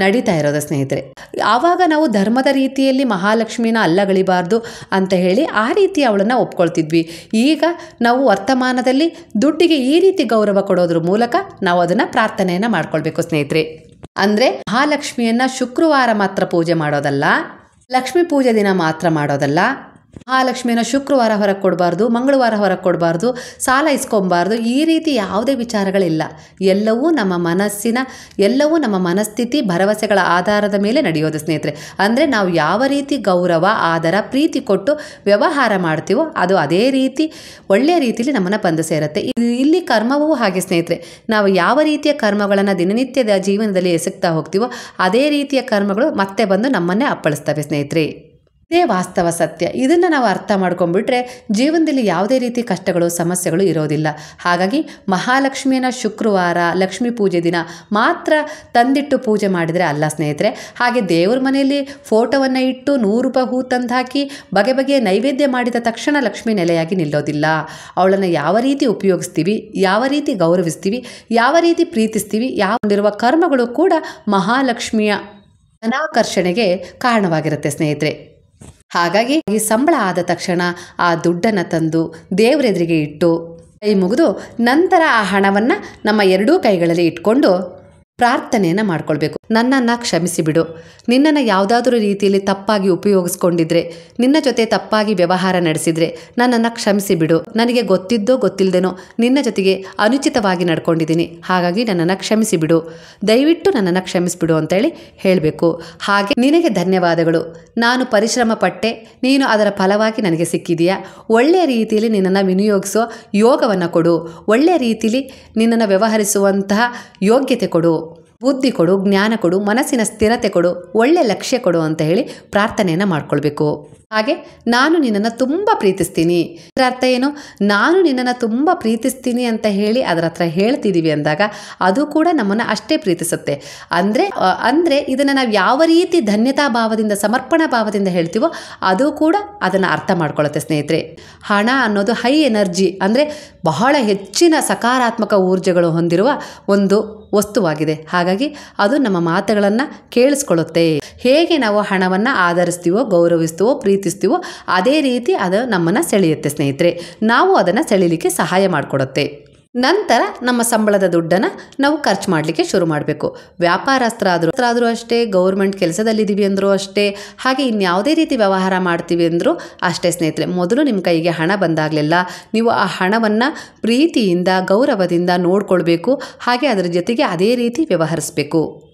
ನಡೀತಾ ಇರೋದು ಸ್ನೇಹಿತರೆ. ಆವಾಗ ನಾವು ಧರ್ಮದ ರೀತಿಯಲ್ಲಿ ಮಹಾಲಕ್ಷ್ಮಿನ ಅಲ್ಲಗಳಿಬಾರ್ದು ಅಂತ ಹೇಳಿ ಆ ರೀತಿ ಅವಳನ್ನು ಒಪ್ಕೊಳ್ತಿದ್ವಿ. ಈಗ ನಾವು ವರ್ತಮಾನದಲ್ಲಿ ದುಡ್ಡಿಗೆ ಈ ರೀತಿ ಗೌರವ ಕೊಡೋದ್ರ ಮೂಲಕ ನಾವು ಅದನ್ನು ಪ್ರಾರ್ಥನೆಯನ್ನು ಮಾಡ್ಕೊಳ್ಬೇಕು ಸ್ನೇಹಿತರೆ. ಅಂದರೆ ಮಹಾಲಕ್ಷ್ಮಿಯನ್ನು ಶುಕ್ರವಾರ ಮಾತ್ರ ಪೂಜೆ ಮಾಡೋದಲ್ಲ, ಲಕ್ಷ್ಮೀ ಪೂಜೆ ದಿನ ಮಾತ್ರ ಮಾಡೋದಲ್ಲ, ಮಹಾಲಕ್ಷ್ಮಿಯನ್ನು ಶುಕ್ರವಾರ ಹೊರಗೆ ಕೊಡಬಾರ್ದು, ಮಂಗಳವಾರ ಹೊರಗೆ ಕೊಡಬಾರ್ದು, ಸಾಲ ಇಸ್ಕೊಬಾರ್ದು, ಈ ರೀತಿ ಯಾವುದೇ ವಿಚಾರಗಳಿಲ್ಲ. ಎಲ್ಲವೂ ನಮ್ಮ ಮನಸ್ಥಿತಿ, ಭರವಸೆಗಳ ಆಧಾರದ ಮೇಲೆ ನಡೆಯೋದು ಸ್ನೇಹಿತರೆ. ಅಂದರೆ ನಾವು ಯಾವ ರೀತಿ ಗೌರವ, ಆದರ, ಪ್ರೀತಿ ಕೊಟ್ಟು ವ್ಯವಹಾರ ಮಾಡ್ತೀವೋ ಅದು ಅದೇ ರೀತಿ ಒಳ್ಳೆಯ ರೀತಿಯಲ್ಲಿ ನಮ್ಮನ್ನು ಬಂದು ಸೇರುತ್ತೆ. ಇಲ್ಲಿ ಕರ್ಮವೂ ಹಾಗೆ ಸ್ನೇಹಿತರೆ. ನಾವು ಯಾವ ರೀತಿಯ ಕರ್ಮಗಳನ್ನು ದಿನನಿತ್ಯದ ಜೀವನದಲ್ಲಿ ಎಸಗ್ತಾ ಹೋಗ್ತೀವೋ ಅದೇ ರೀತಿಯ ಕರ್ಮಗಳು ಮತ್ತೆ ಬಂದು ನಮ್ಮನ್ನೇ ಅಪ್ಪಳಿಸ್ತವೆ ಸ್ನೇಹಿತರೆ. ಇದೇ ವಾಸ್ತವ ಸತ್ಯ. ಇದನ್ನು ನಾವು ಅರ್ಥ ಮಾಡ್ಕೊಂಡ್ಬಿಟ್ರೆ ಜೀವನದಲ್ಲಿ ಯಾವುದೇ ರೀತಿ ಕಷ್ಟಗಳು, ಸಮಸ್ಯೆಗಳು ಇರೋದಿಲ್ಲ. ಹಾಗಾಗಿ ಮಹಾಲಕ್ಷ್ಮಿಯನ್ನು ಶುಕ್ರವಾರ, ಲಕ್ಷ್ಮೀ ಪೂಜೆ ದಿನ ಮಾತ್ರ ತಂದಿಟ್ಟು ಪೂಜೆ ಮಾಡಿದರೆ ಅಲ್ಲ ಸ್ನೇಹಿತರೆ. ಹಾಗೆ ದೇವ್ರ ಮನೆಯಲ್ಲಿ ಫೋಟೋವನ್ನು ಇಟ್ಟು 100 ರೂಪಾಯಿ ಹೂ ತಂದು ಹಾಕಿ ಬಗೆ ಬಗೆಯ ನೈವೇದ್ಯ ಮಾಡಿದ ತಕ್ಷಣ ಲಕ್ಷ್ಮಿ ನೆಲೆಯಾಗಿ ನಿಲ್ಲೋದಿಲ್ಲ. ಅವಳನ್ನು ಯಾವ ರೀತಿ ಉಪಯೋಗಿಸ್ತೀವಿ, ಯಾವ ರೀತಿ ಗೌರವಿಸ್ತೀವಿ, ಯಾವ ರೀತಿ ಪ್ರೀತಿಸ್ತೀವಿ, ಯಾವಿರುವ ಕರ್ಮಗಳು ಕೂಡ ಮಹಾಲಕ್ಷ್ಮಿಯ ಅನಾಕರ್ಷಣೆಗೆ ಕಾರಣವಾಗಿರುತ್ತೆ ಸ್ನೇಹಿತರೆ. ಹಾಗಾಗಿ ಈ ಸಂಬಳ ಆದ ತಕ್ಷಣ ಆ ದುಡ್ಡನ್ನು ತಂದು ದೇವರೆದುರಿಗೆ ಇಟ್ಟು ಕೈ ಮುಗಿದು ನಂತರ ಆ ಹಣವನ್ನು ನಮ್ಮ ಎರಡೂ ಕೈಗಳಲ್ಲಿ ಇಟ್ಕೊಂಡು ಪ್ರಾರ್ಥನೆಯನ್ನು ಮಾಡ್ಕೊಳ್ಬೇಕು. ನನ್ನನ್ನು ಕ್ಷಮಿಸಿಬಿಡು, ನಿನ್ನನ್ನು ಯಾವುದಾದ್ರೂ ರೀತಿಯಲ್ಲಿ ತಪ್ಪಾಗಿ ಉಪಯೋಗಿಸ್ಕೊಂಡಿದ್ರೆ, ನಿನ್ನ ಜೊತೆ ತಪ್ಪಾಗಿ ವ್ಯವಹಾರ ನಡೆಸಿದರೆ ನನ್ನನ್ನು ಕ್ಷಮಿಸಿಬಿಡು. ನನಗೆ ಗೊತ್ತಿದ್ದೋ ಗೊತ್ತಿಲ್ಲದೇನೋ ನಿನ್ನ ಜೊತೆಗೆ ಅನುಚಿತವಾಗಿ ನಡ್ಕೊಂಡಿದ್ದೀನಿ, ಹಾಗಾಗಿ ನನ್ನನ್ನು ಕ್ಷಮಿಸಿಬಿಡು, ದಯವಿಟ್ಟು ನನ್ನನ್ನು ಕ್ಷಮಿಸಿಬಿಡು ಅಂತೇಳಿ ಹೇಳಬೇಕು. ಹಾಗೆ ನಿನಗೆ ಧನ್ಯವಾದಗಳು, ನಾನು ಪರಿಶ್ರಮ ಪಟ್ಟೆ, ನೀನು ಅದರ ಫಲವಾಗಿ ನನಗೆ ಸಿಕ್ಕಿದೆಯಾ, ಒಳ್ಳೆಯ ರೀತಿಯಲ್ಲಿ ನಿನ್ನನ್ನು ವಿನಿಯೋಗಿಸೋ ಯೋಗವನ್ನು ಕೊಡು, ಒಳ್ಳೆಯ ರೀತಿಯಲ್ಲಿ ನಿನ್ನನ್ನು ವ್ಯವಹರಿಸುವಂತಹ ಯೋಗ್ಯತೆ ಕೊಡು, ಬುದ್ಧಿ ಕೊಡು, ಜ್ಞಾನ ಕೊಡು, ಮನಸ್ಸಿನ ಸ್ಥಿರತೆ ಕೊಡು, ಒಳ್ಳೆ ಲಕ್ಷ್ಯ ಕೊಡು ಅಂತ ಹೇಳಿ ಪ್ರಾರ್ಥನೆಯನ್ನು ಮಾಡ್ಕೊಳ್ಬೇಕು. ಹಾಗೆ ನಾನು ನಿನ್ನನ್ನು ತುಂಬ ಪ್ರೀತಿಸ್ತೀನಿ, ಇದರ ಅರ್ಥ ಏನು? ನಾನು ನಿನ್ನನ್ನು ತುಂಬ ಪ್ರೀತಿಸ್ತೀನಿ ಅಂತ ಹೇಳಿ ಅದರ ಹತ್ರ ಹೇಳ್ತಿದ್ದೀವಿ ಅಂದಾಗ ಅದು ಕೂಡ ನಮ್ಮನ್ನು ಅಷ್ಟೇ ಪ್ರೀತಿಸುತ್ತೆ. ಅಂದರೆ ಇದನ್ನು ನಾವು ಯಾವ ರೀತಿ ಧನ್ಯತಾ ಭಾವದಿಂದ, ಸಮರ್ಪಣಾ ಭಾವದಿಂದ ಹೇಳ್ತೀವೋ ಅದು ಕೂಡ ಅದನ್ನು ಅರ್ಥ ಮಾಡ್ಕೊಳ್ಳುತ್ತೆ ಸ್ನೇಹಿತರೆ. ಹಣ ಅನ್ನೋದು ಹೈ ಎನರ್ಜಿ, ಅಂದರೆ ಬಹಳ ಹೆಚ್ಚಿನ ಸಕಾರಾತ್ಮಕ ಊರ್ಜೆಗಳು ಹೊಂದಿರುವ ಒಂದು ವಸ್ತುವಾಗಿದೆ. ಹಾಗಾಗಿ ಅದು ನಮ್ಮ ಮಾತುಗಳನ್ನು ಕೇಳಿಸ್ಕೊಳ್ಳುತ್ತೆ. ಹೇಗೆ ನಾವು ಹಣವನ್ನು ಆಧರಿಸ್ತೀವೋ, ಗೌರವಿಸ್ತೀವೋ, ಪ್ರೀತಿಸ್ತೀವೋ ಅದೇ ರೀತಿ ಅದು ನಮ್ಮನ್ನು ಸೆಳೆಯುತ್ತೆ ಸ್ನೇಹಿತರೆ. ನಾವು ಅದನ್ನು ಸೆಳೀಲಿಕ್ಕೆ ಸಹಾಯ ಮಾಡಿಕೊಡುತ್ತೆ. ನಂತರ ನಮ್ಮ ಸಂಬಳದ ದುಡ್ಡನ್ನು ನಾವು ಖರ್ಚು ಮಾಡಲಿಕ್ಕೆ ಶುರು ಮಾಡಬೇಕು. ವ್ಯಾಪಾರಸ್ಥರಾದರೂ ಅಷ್ಟೇ, ಗೌರ್ಮೆಂಟ್ ಕೆಲಸದಲ್ಲಿದ್ದೀವಿ ಅಂದರೂ ಅಷ್ಟೇ, ಹಾಗೆ ಇನ್ಯಾವುದೇ ರೀತಿ ವ್ಯವಹಾರ ಮಾಡ್ತೀವಿ ಅಂದರೂ ಅಷ್ಟೇ ಸ್ನೇಹಿತರೆ. ಮೊದಲು ನಿಮ್ಮ ಕೈಗೆ ಹಣ ಬಂದಾಗಲೆಲ್ಲ ನೀವು ಆ ಹಣವನ್ನು ಪ್ರೀತಿಯಿಂದ, ಗೌರವದಿಂದ ನೋಡ್ಕೊಳ್ಬೇಕು. ಹಾಗೆ ಅದರ ಜೊತೆಗೆ ಅದೇ ರೀತಿ ವ್ಯವಹರಿಸಬೇಕು.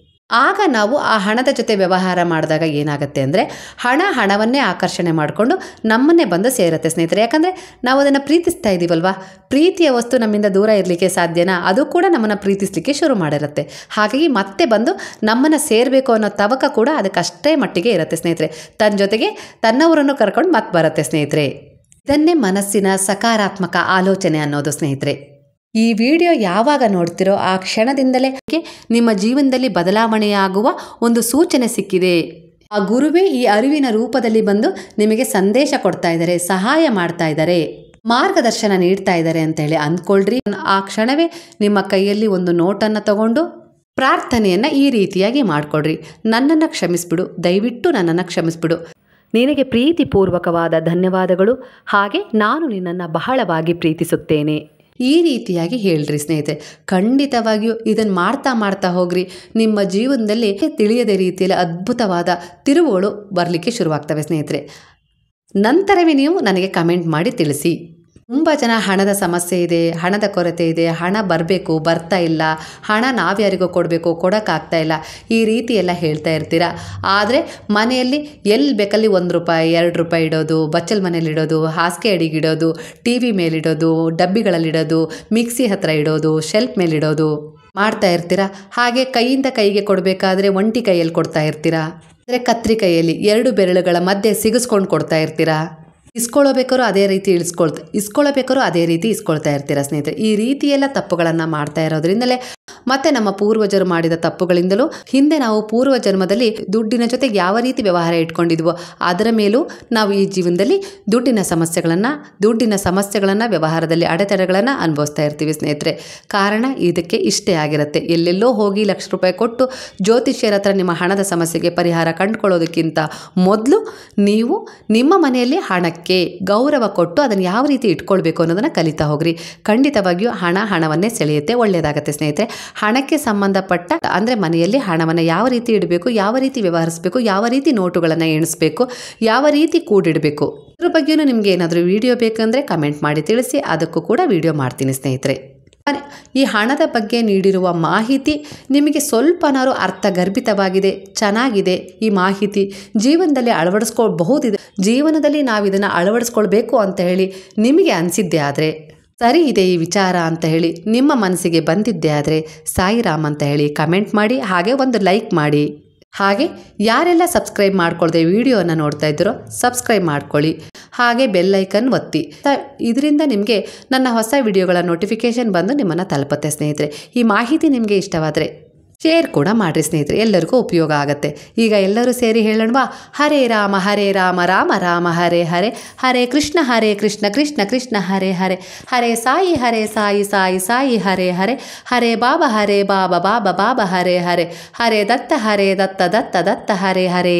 ಆಗ ನಾವು ಆ ಹಣದ ಜೊತೆ ವ್ಯವಹಾರ ಮಾಡಿದಾಗ ಏನಾಗುತ್ತೆ ಅಂದರೆ ಹಣವನ್ನೇ ಆಕರ್ಷಣೆ ಮಾಡಿಕೊಂಡು ನಮ್ಮನ್ನೇ ಬಂದು ಸೇರುತ್ತೆ ಸ್ನೇಹಿತರೆ. ಯಾಕಂದರೆ ನಾವು ಅದನ್ನು ಪ್ರೀತಿಸ್ತಾ ಇದ್ದೀವಲ್ವಾ. ಪ್ರೀತಿಯ ವಸ್ತು ನಮ್ಮಿಂದ ದೂರ ಇರಲಿಕ್ಕೆ ಸಾಧ್ಯನಾ? ಅದು ಕೂಡ ನಮ್ಮನ್ನು ಪ್ರೀತಿಸಲಿಕ್ಕೆ ಶುರು ಮಾಡಿರುತ್ತೆ. ಹಾಗಾಗಿ ಮತ್ತೆ ಬಂದು ನಮ್ಮನ್ನು ಸೇರಬೇಕು ಅನ್ನೋ ತವಕ ಕೂಡ ಅದಕ್ಕಷ್ಟೇ ಮಟ್ಟಿಗೆ ಇರುತ್ತೆ ಸ್ನೇಹಿತರೆ. ತನ್ನ ಜೊತೆಗೆ ತನ್ನವರನ್ನು ಕರ್ಕೊಂಡು ಮತ್ತೆ ಬರುತ್ತೆ ಸ್ನೇಹಿತರೆ. ಇದನ್ನೇ ಮನಸ್ಸಿನ ಸಕಾರಾತ್ಮಕ ಆಲೋಚನೆ ಅನ್ನೋದು ಸ್ನೇಹಿತರೆ. ಈ ವಿಡಿಯೋ ಯಾವಾಗ ನೋಡ್ತಿರೋ ಆ ಕ್ಷಣದಿಂದಲೇ ನಿಮ್ಮ ಜೀವನದಲ್ಲಿ ಬದಲಾವಣೆಯಾಗುವ ಒಂದು ಸೂಚನೆ ಸಿಕ್ಕಿದೆ. ಆ ಗುರುವೇ ಈ ಅರಿವಿನ ರೂಪದಲ್ಲಿ ಬಂದು ನಿಮಗೆ ಸಂದೇಶ ಕೊಡ್ತಾ ಇದ್ದಾರೆ, ಸಹಾಯ ಮಾಡ್ತಾ ಇದ್ದಾರೆ, ಮಾರ್ಗದರ್ಶನ ನೀಡ್ತಾ ಇದ್ದಾರೆ ಅಂತ ಹೇಳಿ ಅಂದ್ಕೊಳ್ರಿ. ಆ ಕ್ಷಣವೇ ನಿಮ್ಮ ಕೈಯಲ್ಲಿ ಒಂದು ನೋಟನ್ನು ತಗೊಂಡು ಪ್ರಾರ್ಥನೆಯನ್ನು ಈ ರೀತಿಯಾಗಿ ಮಾಡಿಕೊಡ್ರಿ. ನನ್ನನ್ನು ಕ್ಷಮಿಸ್ಬಿಡು, ದಯವಿಟ್ಟು ನನ್ನನ್ನು ಕ್ಷಮಿಸ್ಬಿಡು. ನಿನಗೆ ಪ್ರೀತಿಪೂರ್ವಕವಾದ ಧನ್ಯವಾದಗಳು. ಹಾಗೆ ನಾನು ನಿನ್ನನ್ನು ಬಹಳವಾಗಿ ಪ್ರೀತಿಸುತ್ತೇನೆ. ಈ ರೀತಿಯಾಗಿ ಹೇಳ್ರಿ ಸ್ನೇಹಿತರೆ. ಖಂಡಿತವಾಗಿಯೂ ಇದನ್ನು ಮಾಡ್ತಾ ಹೋಗ್ರಿ. ನಿಮ್ಮ ಜೀವನದಲ್ಲಿ ತಿಳಿಯದ ರೀತಿಯಲ್ಲಿ ಅದ್ಭುತವಾದ ತಿರುವುಗಳು ಬರಲಿಕ್ಕೆ ಶುರುವಾಗ್ತವೆ ಸ್ನೇಹಿತರೆ. ನಂತರವೇ ನೀವು ನನಗೆ ಕಮೆಂಟ್ ಮಾಡಿ ತಿಳಿಸಿ. ತುಂಬ ಜನ ಹಣದ ಸಮಸ್ಯೆ ಇದೆ, ಹಣದ ಕೊರತೆ ಇದೆ, ಹಣ ಬರಬೇಕು, ಬರ್ತಾ ಇಲ್ಲ, ಹಣ ನಾವ್ಯಾರಿಗೋ ಕೊಡಬೇಕು, ಕೊಡೋಕ್ಕಾಗ್ತಾ ಇಲ್ಲ, ಈ ರೀತಿ ಎಲ್ಲ ಹೇಳ್ತಾ ಇರ್ತೀರ. ಆದರೆ ಮನೆಯಲ್ಲಿ ಎಲ್ಲಿ ಬೇಕಲ್ಲಿ ₹1, ₹2 ಇಡೋದು, ಬಚ್ಚಲ್ ಮನೇಲಿ ಇಡೋದು, ಹಾಸಿಗೆ ಅಡಿಗಿಡೋದು, TV ಮೇಲಿಡೋದು, ಡಬ್ಬಿಗಳಲ್ಲಿಡೋದು, ಮಿಕ್ಸಿ ಹತ್ರ ಇಡೋದು, ಶೆಲ್ಫ್ ಮೇಲಿಡೋದು ಮಾಡ್ತಾ ಇರ್ತೀರ. ಹಾಗೆ ಕೈಯಿಂದ ಕೈಗೆ ಕೊಡಬೇಕಾದ್ರೆ ಒಂಟಿ ಕೈಯಲ್ಲಿ ಕೊಡ್ತಾ ಇರ್ತೀರಾ, ಅಂದರೆ ಕತ್ರಿ ಕೈಯಲ್ಲಿ 2 ಬೆರಳುಗಳ ಮಧ್ಯೆ ಸಿಗಿಸ್ಕೊಂಡು ಕೊಡ್ತಾ ಇರ್ತೀರಾ. ಇಸ್ಕೊಳ್ಳೋಬೇಕಾದ್ರೂ ಅದೇ ರೀತಿ ಇಸ್ಕೊಳ್ಳೋಬೇಕಾದ್ರೂ ಅದೇ ರೀತಿ ಇಸ್ಕೊಳ್ತಾ ಇರ್ತೀರಾ ಸ್ನೇಹಿತರೆ. ಈ ರೀತಿಯೆಲ್ಲ ತಪ್ಪುಗಳನ್ನು ಮಾಡ್ತಾ ಇರೋದ್ರಿಂದಲೇ ಮತ್ತೆ ನಮ್ಮ ಪೂರ್ವಜರು ಮಾಡಿದ ತಪ್ಪುಗಳಿಂದಲೂ ಹಿಂದೆ ನಾವು ಪೂರ್ವ ಜನ್ಮದಲ್ಲಿ ದುಡ್ಡಿನ ಜೊತೆಗೆ ಯಾವ ರೀತಿ ವ್ಯವಹಾರ ಇಟ್ಕೊಂಡಿದ್ವೋ ಅದರ ಮೇಲೂ ನಾವು ಈ ಜೀವನದಲ್ಲಿ ದುಡ್ಡಿನ ಸಮಸ್ಯೆಗಳನ್ನು ವ್ಯವಹಾರದಲ್ಲಿ ಅಡೆತಡೆಗಳನ್ನು ಅನುಭವಿಸ್ತಾ ಇರ್ತೀವಿ ಸ್ನೇಹಿತರೆ. ಕಾರಣ ಇದಕ್ಕೆ ಇಷ್ಟೇ ಆಗಿರುತ್ತೆ. ಎಲ್ಲೆಲ್ಲೋ ಹೋಗಿ ₹1,00,000 ಕೊಟ್ಟು ಜ್ಯೋತಿಷ್ಯರ ಹತ್ರ ನಿಮ್ಮ ಹಣದ ಸಮಸ್ಯೆಗೆ ಪರಿಹಾರ ಕಂಡುಕೊಳ್ಳೋದಕ್ಕಿಂತ ಮೊದಲು ನೀವು ನಿಮ್ಮ ಮನೆಯಲ್ಲಿ ಹಣಕ್ಕೆ ಗೌರವ ಕೊಟ್ಟು ಅದನ್ನು ಯಾವ ರೀತಿ ಇಟ್ಕೊಳ್ಬೇಕು ಅನ್ನೋದನ್ನು ಕಲಿತಾ ಹೋಗ್ರಿ. ಖಂಡಿತವಾಗಿಯೂ ಹಣವನ್ನೇ ಸೆಳೆಯುತ್ತೆ, ಒಳ್ಳೆಯದಾಗತ್ತೆ ಸ್ನೇಹಿತರೆ. ಹಣಕ್ಕೆ ಸಂಬಂಧಪಟ್ಟ ಅಂದರೆ ಮನೆಯಲ್ಲಿ ಹಣವನ್ನು ಯಾವ ರೀತಿ ಇಡಬೇಕು, ಯಾವ ರೀತಿ ವ್ಯವಹರಿಸಬೇಕು, ಯಾವ ರೀತಿ ನೋಟುಗಳನ್ನು ಎಣಿಸಬೇಕು, ಯಾವ ರೀತಿ ಕೂಡಿಡಬೇಕು, ಇದ್ರ ಬಗ್ಗೆಯೂ ನಿಮಗೆ ಏನಾದರೂ ವಿಡಿಯೋ ಬೇಕಂದರೆ ಕಮೆಂಟ್ ಮಾಡಿ ತಿಳಿಸಿ. ಅದಕ್ಕೂ ಕೂಡ ವಿಡಿಯೋ ಮಾಡ್ತೀನಿ ಸ್ನೇಹಿತರೆ. ಈ ಹಣದ ಬಗ್ಗೆ ನೀಡಿರುವ ಮಾಹಿತಿ ನಿಮಗೆ ಸ್ವಲ್ಪನಾರು ಅರ್ಥಗರ್ಭಿತವಾಗಿದೆ, ಚೆನ್ನಾಗಿದೆ, ಈ ಮಾಹಿತಿ ಜೀವನದಲ್ಲಿ ಅಳವಡಿಸ್ಕೊಳ್ಬಹುದಿದೆ, ಜೀವನದಲ್ಲಿ ನಾವು ಇದನ್ನು ಅಳವಡಿಸ್ಕೊಳ್ಬೇಕು ಅಂತ ಹೇಳಿ ನಿಮಗೆ ಅನಿಸಿದ್ದೆ ಆದರೆ, ಸರಿ ಇದೆ ಈ ವಿಚಾರ ಅಂತ ಹೇಳಿ ನಿಮ್ಮ ಮನಸ್ಸಿಗೆ ಬಂದಿದ್ದೆ ಆದರೆ ಸಾಯಿರಾಮ್ ಅಂತ ಹೇಳಿ ಕಮೆಂಟ್ ಮಾಡಿ, ಹಾಗೆ ಒಂದು ಲೈಕ್ ಮಾಡಿ. ಹಾಗೆ ಯಾರೆಲ್ಲ ಸಬ್ಸ್ಕ್ರೈಬ್ ಮಾಡ್ಕೊಳ್ದೆ ವಿಡಿಯೋನ ನೋಡ್ತಾ ಇದ್ದೀರೋ ಸಬ್ಸ್ಕ್ರೈಬ್ ಮಾಡ್ಕೊಳ್ಳಿ. ಹಾಗೆ ಬೆಲ್ ಐಕನ್ ಒತ್ತಿ. ಇದರಿಂದ ನಿಮಗೆ ನನ್ನ ಹೊಸ ವಿಡಿಯೋಗಳ ನೋಟಿಫಿಕೇಷನ್ ಬಂದು ನಿಮ್ಮನ್ನು ತಲುಪುತ್ತೆ ಸ್ನೇಹಿತರೆ. ಈ ಮಾಹಿತಿ ನಿಮಗೆ ಇಷ್ಟವಾದರೆ ಶೇರ್ ಕೂಡ ಮಾಡಿರಿ ಸ್ನೇಹಿತರೆ, ಎಲ್ಲರಿಗೂ ಉಪಯೋಗ ಆಗುತ್ತೆ. ಈಗ ಎಲ್ಲರೂ ಸೇರಿ ಹೇಳೋಣವಾ? ಹರೇ ರಾಮ ರಾಮ ರಾಮ ಹರೇ ಹರೇ, ಹರೇ ಕೃಷ್ಣ ಕೃಷ್ಣ ಕೃಷ್ಣ ಹರೇ ಹರೇ, ಹರೇ ಸಾಯಿ ಸಾಯಿ ಸಾಯಿ ಹರೇ ಹರೇ, ಹರೇ ಬಾಬಾ ಬಾಬಾ ಬಾಬಾ ಹರೇ ಹರೇ, ಹರೇ ದತ್ತ ದತ್ತ ದತ್ತ ಹರೇ ಹರೇ.